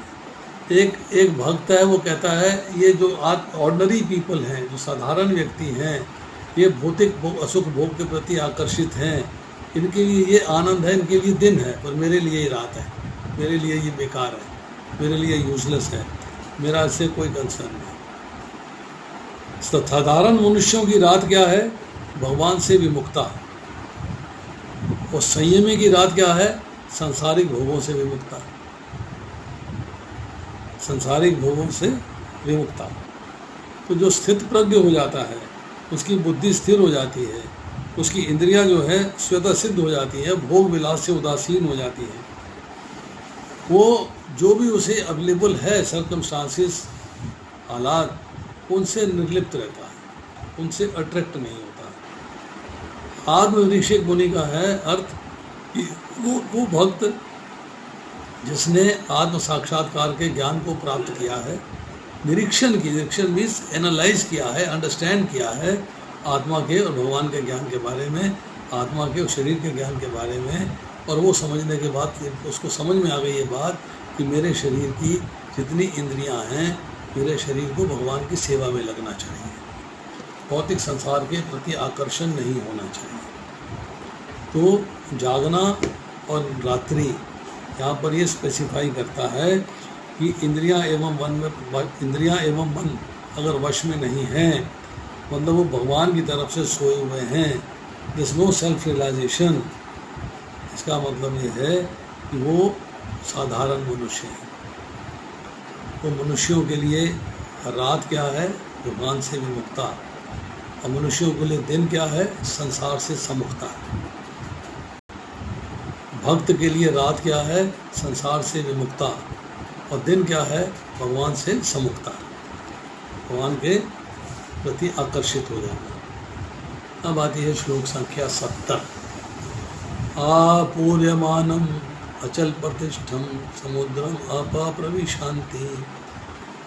एक भक्त है, वो कहता है ये जो ऑर्डिनरी पीपल हैं, जो साधारण व्यक्ति हैं, ये भौतिक असुख भोग के प्रति आकर्षित हैं, इनके लिए ये आनंद है, इनके लिए दिन है, पर मेरे लिए ये रात है, मेरे लिए ये बेकार है, मेरे लिए यूजलेस है, मेरा इससे कोई कंसर्न नहीं। साधारण मनुष्यों की रात क्या है? भगवान से विमुक्ता। और संयमी की रात क्या है? सांसारिक भोगों से विमुक्ता, सांसारिक भोगों से विमुक्ता। तो जो स्थित प्रज्ञ हो जाता है, उसकी बुद्धि स्थिर हो जाती है, उसकी इंद्रियां जो है स्वतः सिद्ध हो जाती है, भोग विलास से उदासीन हो जाती है। वो जो भी उसे अवेलेबल है सर्कमस्टांसिस, हालात, उनसे निर्लिप्त रहता है, उनसे अट्रैक्ट नहीं होता। आत्मनिरीक्षक मुनि का है अर्थ कि वो भक्त जिसने आत्म साक्षात्कार के ज्ञान को प्राप्त किया है, निरीक्षण मीन्स एनालाइज किया है, अंडरस्टैंड किया है आत्मा के और भगवान के ज्ञान के बारे में, आत्मा के और शरीर के ज्ञान के बारे में, और वो समझने के बाद उसको समझ में आ गई ये बात कि मेरे शरीर की जितनी इंद्रियां हैं, मेरे शरीर को भगवान की सेवा में लगना चाहिए, भौतिक संसार के प्रति आकर्षण नहीं होना चाहिए। तो जागना और रात्रि यहाँ पर ये स्पेसिफाई करता है कि इंद्रियां एवं मन अगर वश में नहीं हैं, मतलब वो भगवान की तरफ से सोए हुए हैं, दिस नो सेल्फ रियलाइजेशन, इसका मतलब ये है कि वो साधारण मनुष्य हैं। तो मनुष्यों के लिए रात क्या है? भगवान से विमुक्ता, और मनुष्यों के लिए दिन क्या है? संसार से समुक्ता। भक्त के लिए रात क्या है? संसार से विमुक्ता, और दिन क्या है? भगवान से समुक्ता, भगवान के प्रति आकर्षित हो जाना। अब आती है श्लोक संख्या 70। आपूर्यमानम अचल प्रतिष्ठम समुद्रम आपा प्रविशान्ति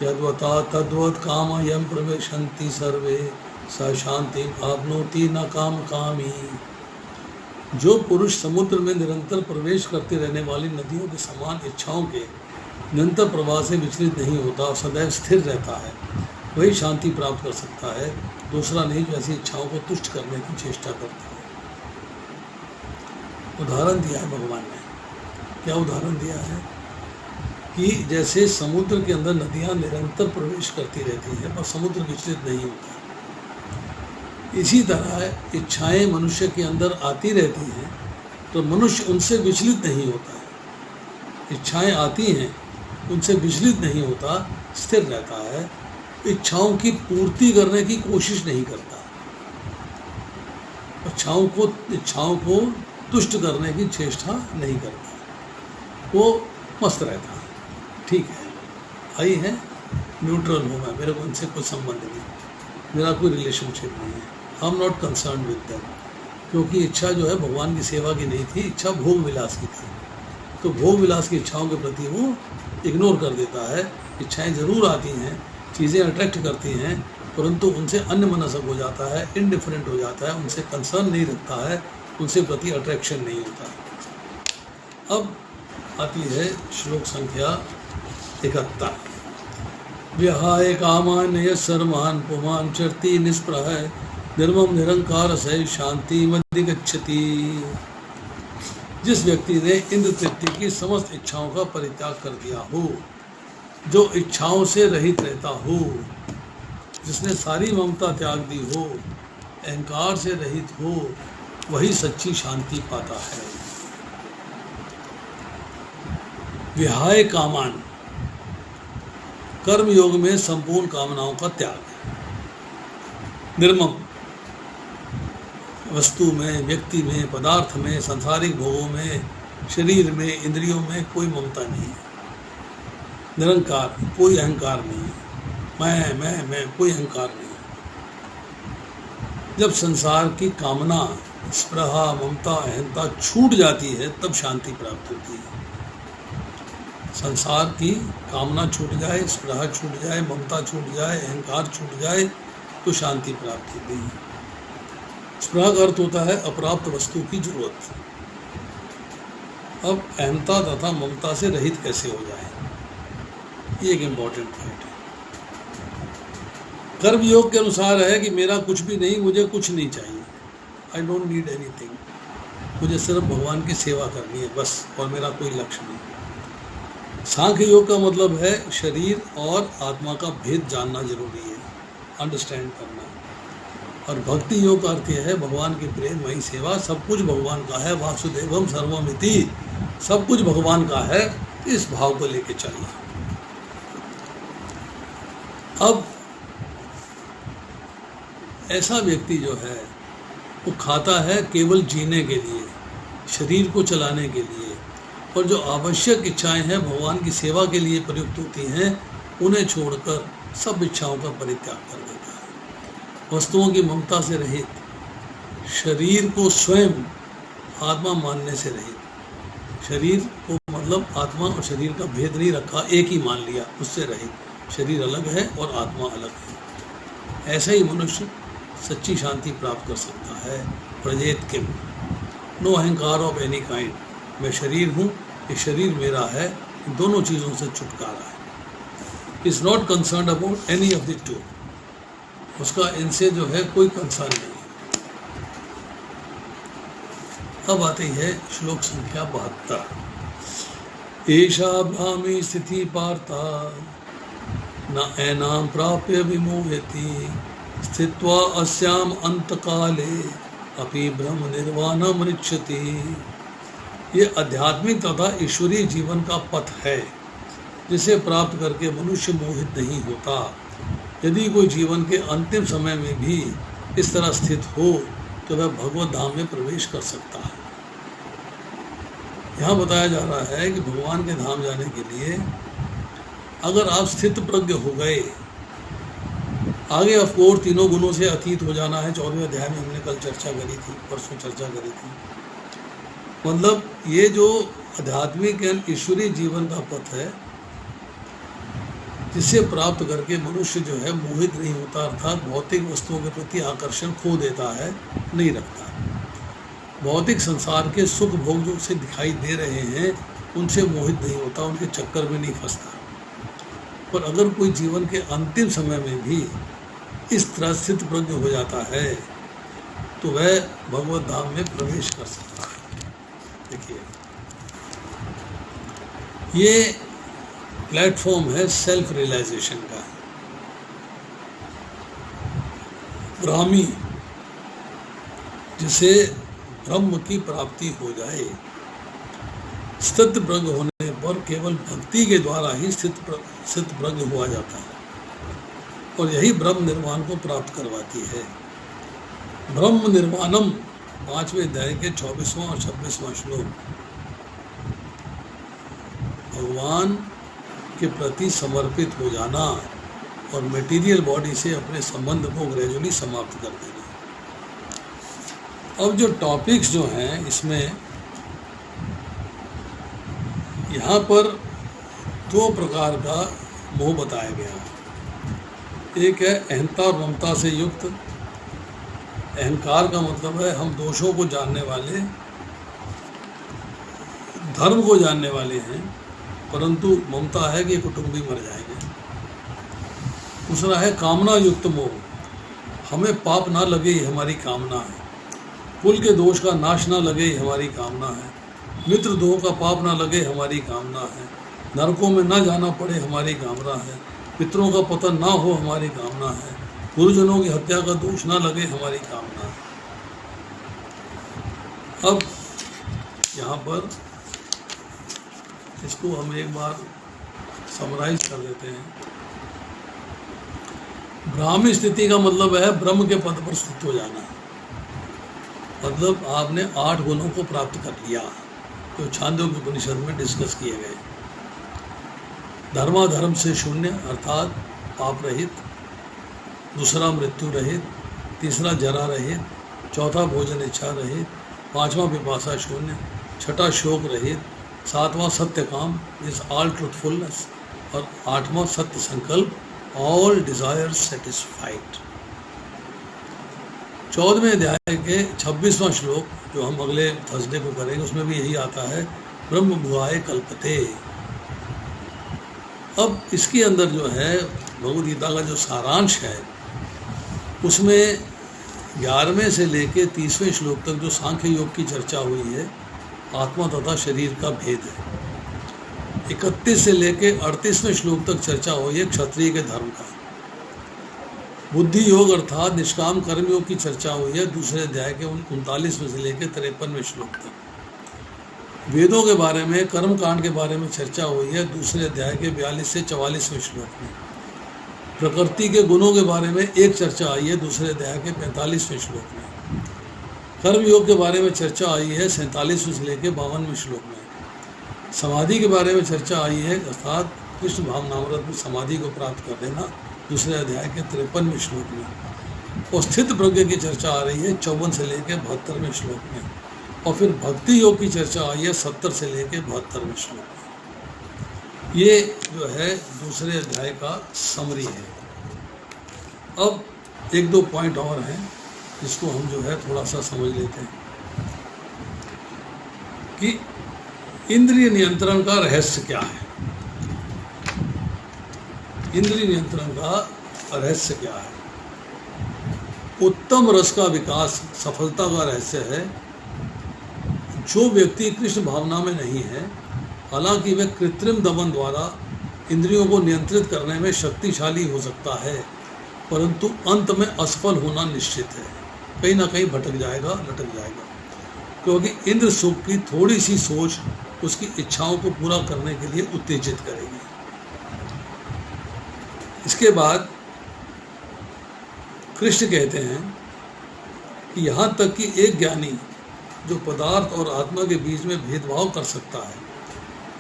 यद्वता तद्वत् कामयं प्रविशन्ति सर्वे स शांति आपनोति न काम कामी। जो पुरुष समुद्र में निरंतर प्रवेश करते रहने वाली नदियों के समान इच्छाओं के निरंतर प्रवाह से विचलित नहीं होता और सदैव स्थिर रहता है, वही शांति प्राप्त कर सकता है, दूसरा नहीं जो ऐसी इच्छाओं को तुष्ट करने की चेष्टा करता है। उदाहरण दिया है भगवान ने। क्या उदाहरण दिया है? कि जैसे समुद्र के अंदर नदियां निरंतर प्रवेश करती रहती हैं पर समुद्र विचलित नहीं होता, इसी तरह इच्छाएं मनुष्य के अंदर आती रहती हैं तो मनुष्य उनसे विचलित नहीं होता है। इच्छाएं आती हैं, उनसे विचलित नहीं होता, स्थिर रहता है, इच्छाओं की पूर्ति करने की कोशिश नहीं करता, इच्छाओं को तुष्ट करने की चेष्टा नहीं करता, वो मस्त रहता है। ठीक है, आई है, न्यूट्रल हूँ मैं, मेरे को उनसे कोई संबंध नहीं, मेरा कोई रिलेशनशिप नहीं है, I am not concern with them. क्योंकि इच्छा जो है भगवान की सेवा की नहीं थी, इच्छा भोग विलास की थी, तो भोग विलास की इच्छाओं के प्रति वो इग्नोर कर देता है। इच्छाएं ज़रूर आती हैं, चीज़ें अट्रैक्ट करती हैं, परंतु उनसे अन्यमनस्क हो जाता है, इनडिफरेंट हो जाता है, उनसे कंसर्न नहीं रखता है, उनसे प्रति अट्रैक्शन नहीं होता। अब आती है श्लोक संख्या 71। विहाय कामान यस्सर्वान् पुमान् चरति निष्प्रह निर्मम निरंकार सह शांति मधिगच्छति। जिस व्यक्ति ने इंद्र तृप्ति की समस्त इच्छाओं का परित्याग कर दिया हो, जो इच्छाओं से रहित रहता हो, जिसने सारी ममता त्याग दी हो, अहंकार से रहित हो, वही सच्ची शांति पाता है। विहाय कामान, कर्म योग में संपूर्ण कामनाओं का त्याग। निर्मम, वस्तु में, व्यक्ति में, पदार्थ में, सांसारिक भोगों में, शरीर में, इंद्रियों में कोई ममता नहीं। निरंकार, कोई अहंकार नहीं, मैं कोई अहंकार नहीं। जब संसार की कामना, स्पृहा, ममता, अहंता छूट जाती है तब शांति प्राप्त होती है। संसार की कामना छूट जाए, स्पृहा छूट जाए, ममता छूट जाए, अहंकार छूट जाए तो शांति प्राप्त होती है। स्पृहा का अर्थ होता है अप्राप्त वस्तु की जरूरत। अब अहंता तथा ममता से रहित कैसे हो जाए, ये एक इम्पॉर्टेंट पॉइंट है। कर्म योग के अनुसार है कि मेरा कुछ भी नहीं, मुझे कुछ नहीं चाहिए, आई डोंट नीड एनीथिंग, मुझे सिर्फ भगवान की सेवा करनी है बस, और मेरा कोई लक्ष्य नहीं। सांख्य योग का मतलब है शरीर और आत्मा का भेद जानना जरूरी है, अंडरस्टैंड करना। और भक्ति योग का अर्थ यह है भगवान की प्रेममयी सेवा, सब कुछ भगवान का है, वासुदेवम सर्वमिति, सब कुछ भगवान का है, इस भाव को लेके चलना। अब ऐसा व्यक्ति जो है वो खाता है केवल जीने के लिए, शरीर को चलाने के लिए, और जो आवश्यक इच्छाएं हैं भगवान की सेवा के लिए प्रयुक्त होती हैं, उन्हें छोड़कर सब इच्छाओं का परित्याग कर देता है। वस्तुओं की ममता से रहित, शरीर को स्वयं आत्मा मानने से रहित, शरीर को मतलब आत्मा और शरीर का भेद नहीं रखा, एक ही मान लिया, उससे रहित। शरीर अलग है और आत्मा अलग है। ऐसा ही मनुष्य सच्ची शांति प्राप्त कर सकता है। प्रजेत किम, नो अहंकार ऑफ एनी काइंड, मैं शरीर हूँ, ये शरीर मेरा है, इन दोनों चीज़ों से छुटकारा है। Is not concern about any of the two, उसका इनसे जो है कोई कंसर्न नहीं है। अब आती है श्लोक संख्या 72। एषा भ्रामी स्थिति पार्था न एनाम प्राप्य विमोहति स्थित्वा अस्याम अंतकाले अपि ब्रह्म निर्वाणम ऋक्षति। ये आध्यात्मिक तथा ईश्वरीय जीवन का पथ है, जिसे प्राप्त करके मनुष्य मोहित नहीं होता। यदि कोई जीवन के अंतिम समय में भी इस तरह स्थित हो तो वह भगवत धाम में प्रवेश कर सकता है। यहाँ बताया जा रहा है कि भगवान के धाम जाने के लिए अगर आप स्थित प्रज्ञ हो गए, आगे ऑफकोर्स तीनों गुणों से अतीत हो जाना है। 14वें अध्याय में हमने कल चर्चा करी थी, परसों चर्चा करी थी। मतलब ये जो आध्यात्मिक एवं ईश्वरीय जीवन का पथ है, जिसे प्राप्त करके मनुष्य जो है मोहित नहीं होता, अर्थात भौतिक वस्तुओं के प्रति आकर्षण खो देता है, नहीं रखता। भौतिक संसार के सुख भोग जो उसे दिखाई दे रहे हैं, उनसे मोहित नहीं होता, उनके चक्कर में नहीं फंसता। पर अगर कोई जीवन के अंतिम समय में भी इस तरह स्थित प्रज्ञ हो जाता है तो वह भगवत धाम में प्रवेश कर सकता है। देखिए, ये प्लेटफॉर्म है सेल्फ रियलाइजेशन का। ब्राह्मी, जिसे ब्रह्म की प्राप्ति हो जाए, स्थित प्रज्ञ होने पर केवल भक्ति के द्वारा ही स्थित प्रज्ञ हुआ जाता है, और यही ब्रह्म निर्वाण को प्राप्त करवाती है। ब्रह्म निर्वाणम 5वें अध्याय के 24वां और 26वां श्लोक। भगवान के प्रति समर्पित हो जाना और मटेरियल बॉडी से अपने संबंध को ग्रेजुअली समाप्त कर देना। अब जो टॉपिक्स जो हैं इसमें यहाँ पर 2 प्रकार का मोह बताया गया है। एक है अहंता और ममता से युक्त। अहंकार का मतलब है हम दोषों को जानने वाले, धर्म को जानने वाले हैं, परंतु ममता है कि कुटुंबी मर जाएंगे। दूसरा है कामना युक्त मोह, हमें पाप ना लगे ये हमारी कामना है, कुल के दोष का नाश ना लगे ये हमारी कामना है, मित्र दोह का पाप ना लगे हमारी कामना है, नरकों में ना जाना पड़े हमारी कामना है, पितरों का पतन ना हो हमारी कामना है, गुरुजनों की हत्या का दोष ना लगे हमारी कामना है। अब यहाँ पर इसको हम एक बार समराइज कर देते हैं। ब्राह्मी स्थिति का मतलब है ब्रह्म के पद पर स्थित हो जाना। मतलब आपने 8 गुणों को प्राप्त कर लिया, जो तो छांदोग्य उपनिषद में डिस्कस किए गए। धर्माधर्म से शून्य अर्थात पाप रहित, दूसरा मृत्यु रहित, तीसरा जरा रहित, चौथा भोजन इच्छा रहित, 5वां पिपासा शून्य, 6ठा शोक रहित, 7वां सत्य काम इज ऑल ट्रूथफुलनेस, और 8वां सत्य संकल्प ऑल डिजायर सेटिस्फाइड। 14वें अध्याय के 26वां श्लोक जो हम अगले थर्सडे को करेंगे, उसमें भी यही आता है, ब्रह्म भुआय कल्पते। अब इसके अंदर जो है भगवद गीता का जो सारांश है, उसमें 11वें से लेके 30वें श्लोक तक जो सांख्य योग की चर्चा हुई है, आत्मा तथा शरीर का भेद है। 31 से लेके 38वें श्लोक तक चर्चा हुई है क्षत्रिय के धर्म का। बुद्धि योग अर्थात निष्काम कर्म योग की चर्चा हुई है दूसरे अध्याय के 39वें से लेकर 53वें श्लोक तक। वेदों के बारे में, कर्म कांड के बारे में चर्चा हुई है दूसरे अध्याय के 42 से 44वें श्लोक में। प्रकृति के गुणों के बारे में एक चर्चा आई है दूसरे अध्याय के 45वें श्लोक में। कर्म योग के बारे में चर्चा आई है 47वें से लेकर 52वें श्लोक में। समाधि के बारे में चर्चा आई है, अर्थात कृष्ण भावनामृत में समाधि को प्राप्त कर लेना, दूसरे अध्याय के 53वें श्लोक में। और स्थित प्रज्ञ की चर्चा आ रही है 54 से लेकर 72वें श्लोक में। और फिर भक्ति योग की चर्चा आई है 70 से लेकर 72वें श्लोक में। ये जो है दूसरे अध्याय का समरी है। अब एक दो पॉइंट और हैं जिसको हम जो है थोड़ा सा समझ लेते हैं कि इंद्रिय नियंत्रण का रहस्य क्या है। इंद्रिय नियंत्रण का रहस्य क्या है? उत्तम रस का विकास सफलता का रहस्य है। जो व्यक्ति कृष्ण भावना में नहीं है, हालांकि वह कृत्रिम दमन द्वारा इंद्रियों को नियंत्रित करने में शक्तिशाली हो सकता है, परंतु अंत में असफल होना निश्चित है। कहीं ना कहीं भटक जाएगा, लटक जाएगा, क्योंकि इंद्र सुख की थोड़ी सी सोच उसकी इच्छाओं को पूरा करने के लिए उत्तेजित करेगी। इसके बाद कृष्ण कहते हैं कि यहाँ तक कि एक ज्ञानी जो पदार्थ और आत्मा के बीच में भेदभाव कर सकता है,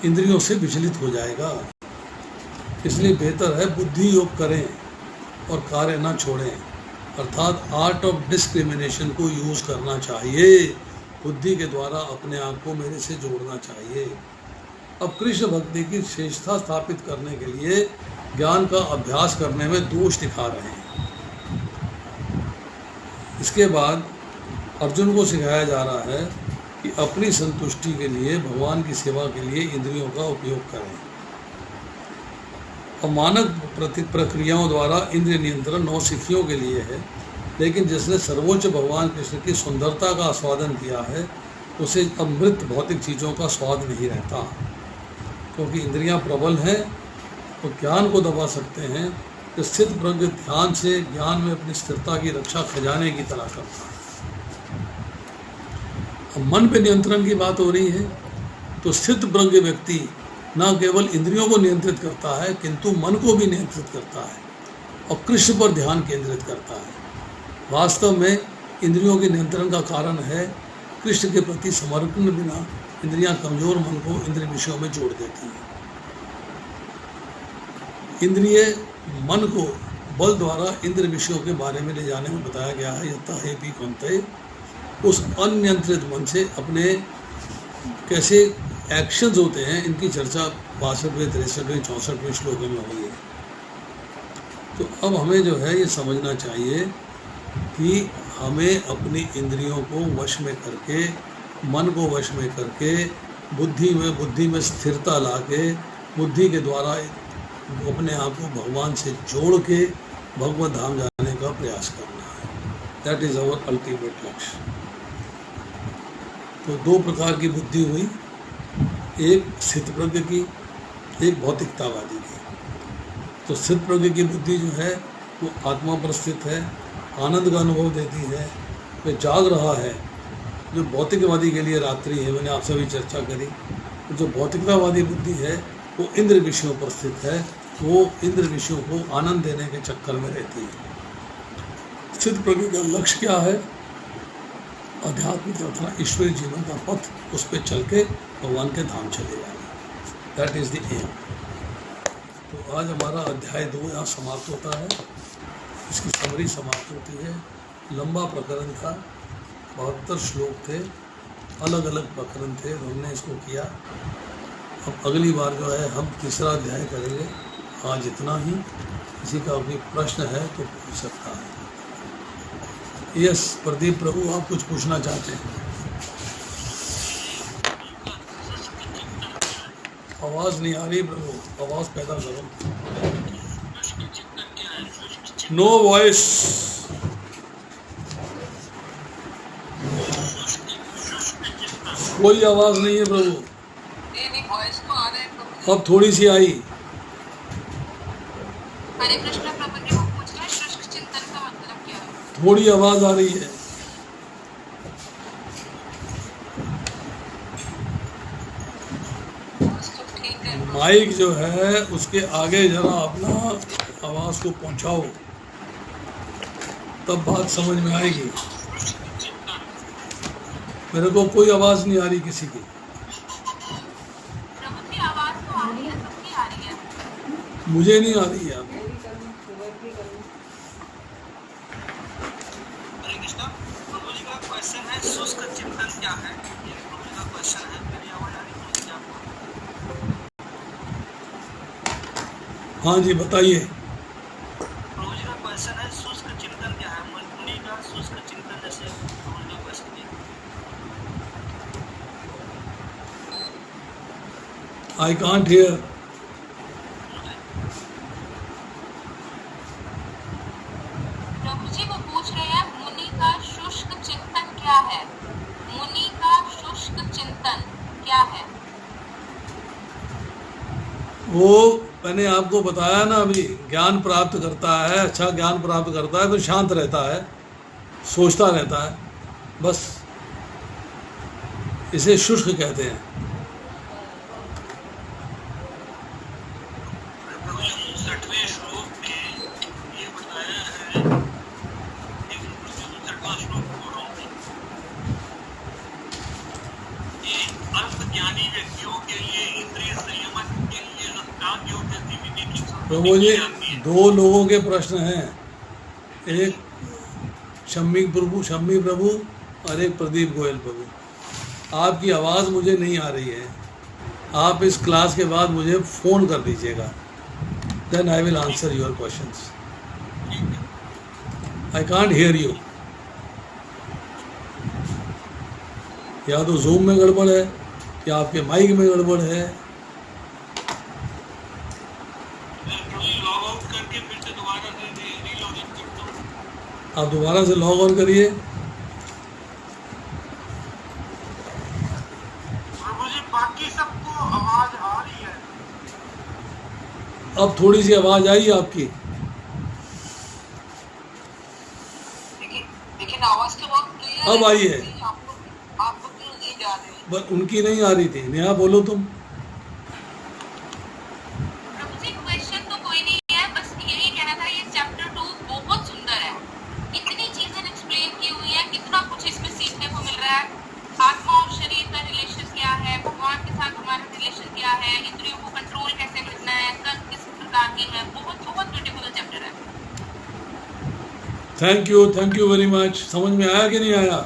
इंद्रियों से विचलित हो जाएगा। इसलिए बेहतर है बुद्धि योग करें और कार्य ना छोड़ें, अर्थात आर्ट ऑफ डिस्क्रिमिनेशन को यूज करना चाहिए। बुद्धि के द्वारा अपने आप को मेरे से जोड़ना चाहिए। अब कृष्ण भक्ति की श्रेष्ठता स्थापित करने के लिए ज्ञान का अभ्यास करने में दोष दिखा रहे हैं। इसके बाद अर्जुन को सिखाया जा रहा है कि अपनी संतुष्टि के लिए, भगवान की सेवा के लिए इंद्रियों का उपयोग करें। और मानक प्रक्रियाओं द्वारा इंद्रिय नियंत्रण नौसिखियों के लिए है, लेकिन जिसने सर्वोच्च भगवान कृष्ण की सुंदरता का आस्वादन किया है, उसे अमृत भौतिक चीज़ों का स्वाद नहीं रहता, क्योंकि इंद्रियां प्रबल हैं। तो ज्ञान को दबा सकते हैं कि स्थित प्रज्ञ ध्यान से ज्ञान में अपनी स्थिरता की रक्षा खजाने की तरह करता है। अब मन पे नियंत्रण की बात हो रही है, तो स्थित प्रज्ञ व्यक्ति न केवल इंद्रियों को नियंत्रित करता है, किंतु मन को भी नियंत्रित करता है और कृष्ण पर ध्यान केंद्रित करता है। वास्तव में इंद्रियों के नियंत्रण का कारण है कृष्ण के प्रति समर्पण बिना इंद्रियां कमजोर मन को इंद्रिय विषयों में जोड़ देती हैं। इंद्रिय मन को बल द्वारा इंद्रिय विषयों के बारे में ले जाने में बताया गया है। यथा हे भी कौनते, उस अनियंत्रित मन से अपने कैसे एक्शंस होते हैं, इनकी चर्चा 62वें, 63वें, 64वें श्लोक में हुई है। तो अब हमें जो है ये समझना चाहिए कि हमें अपनी इंद्रियों को वश में करके, मन को वश में करके, बुद्धि में स्थिरता लाके, बुद्धि के द्वारा अपने आप को भगवान से जोड़ के भगवत धाम जाने का प्रयास करना है। दैट इज़ आवर अल्टीमेट लक्ष्य। तो दो प्रकार की बुद्धि हुई, एक स्थित प्रज्ञ की, एक भौतिकतावादी की। तो स्थित प्रज्ञ की बुद्धि जो है वो आत्मा पर स्थित है, आनंद का अनुभव देती है, वह जाग रहा है। जो भौतिकवादी के लिए रात्रि है, मैंने आपसे भी चर्चा करी। जो भौतिकतावादी बुद्धि है वो इंद्र विषयों पर स्थित है, वो इंद्र विषयों को आनंद देने के चक्कर में रहती है। स्थित प्रज्ञ का लक्ष्य क्या है? आध्यात्मिक तथा ईश्वरीय जीवन का पथ, उस पर चल के भगवान के धाम चले जाना। That is the aim. तो आज हमारा अध्याय 2 यहाँ समाप्त होता है। इसकी समरी समाप्त होती है। लंबा प्रकरण था, 72 श्लोक थे, अलग अलग प्रकरण थे, हमने इसको किया। अब अगली बार जो है हम तीसरा अध्याय करेंगे। आज इतना ही। किसी का कोई प्रश्न है तो पूछ सकता है। यस प्रदीप प्रभु, आप कुछ पूछना चाहते हैं? आवाज़ नहीं आ रही प्रभु, आवाज़ पैदा करो। No voice. कोई आवाज़ नहीं है प्रभु। अब थोड़ी सी आई। हरे कृष्ण प्रभु जी, वो पूछ रहे हैं शुष्क चिंतन का मतलब क्या है? थोड़ी आवाज़ आ रही है। माइक जो है उसके आगे जरा अपना आवाज़ को पहुंचाओ, तब बात समझ में आएगी। मेरे को कोई आवाज़ नहीं आ रही किसी की। मुझे नहीं आ रही यार। हरे कृष्णा। प्रभु जी का क्वेश्चन है शुष्क चिंतन क्या है? ये प्रभु जी का क्वेश्चन है। मेरी आवाज आ रही है क्या आपको? हाँ जी बताइए। प्रभु जी का क्वेश्चन है शुष्क चिंतन क्या है? मुनि का शुष्क चिंतन, जैसे प्रभु जी का क्वेश्चन है। आई कांट हियर। प्रभु जी वो पूछ रहे हैं मुनि का शुष्क चिंतन क्या है? मुनि का शुष्क चिंतन क्या है? वो मैंने आपको बताया ना अभी, ज्ञान प्राप्त करता है, अच्छा ज्ञान प्राप्त करता है, फिर शांत रहता है, सोचता रहता है, बस इसे शुष्क कहते हैं। प्रभु जी 59वें श्लोक में ये बताया है, एक 59वां श्लोक बोल रहा हूँ कि अल्पज्ञानी व्यक्तियों के लिए इंद्रिय संयमन के लिए अष्टांग योग गतिविधि की प्रभु जी दो लोगों के प्रश्न हैं, एक शम्मी प्रभु और एक प्रदीप गोयल प्रभु। आपकी आवाज़ मुझे नहीं आ रही है, आप इस क्लास के बाद मुझे फ़ोन कर दीजिएगा, then I will answer your questions. I can't hear you. या तो जूम में गड़बड़ है या आपके माइक में गड़बड़ है। लॉग आउट करके फिर से दोबारा से रीलॉग इन करता हूँ। आप दोबारा से लॉग ऑन करिए। प्रभु जी बाकी सबको आवाज आ रही है। अब थोड़ी सी आवाज़ आई आपकी। लेकिन आवाज तो बहुत क्लियर अब आई है। आपको क्यों नहीं जा रही? बस उनकी नहीं आ रही थी। नेहा बोलो तुम। प्रभु जी क्वेश्चन तो कोई नहीं है, बस यही कहना था ये चैप्टर 2 बहुत सुंदर है। इतनी चीजें एक्सप्लेन की हुई है, कितना कुछ इसमें सीखने को मिल रहा है। आत्मा और शरीर का रिलेशन क्या है, भगवान के साथ हमारा रिलेशन क्या है, इंद्रियों को कंट्रोल कैसे करना है, कर्म किस प्रकार के हैं। बहुत बहुत ब्यूटीफुल चैप्टर है। Thank you very much. समझ में आया कि नहीं आया?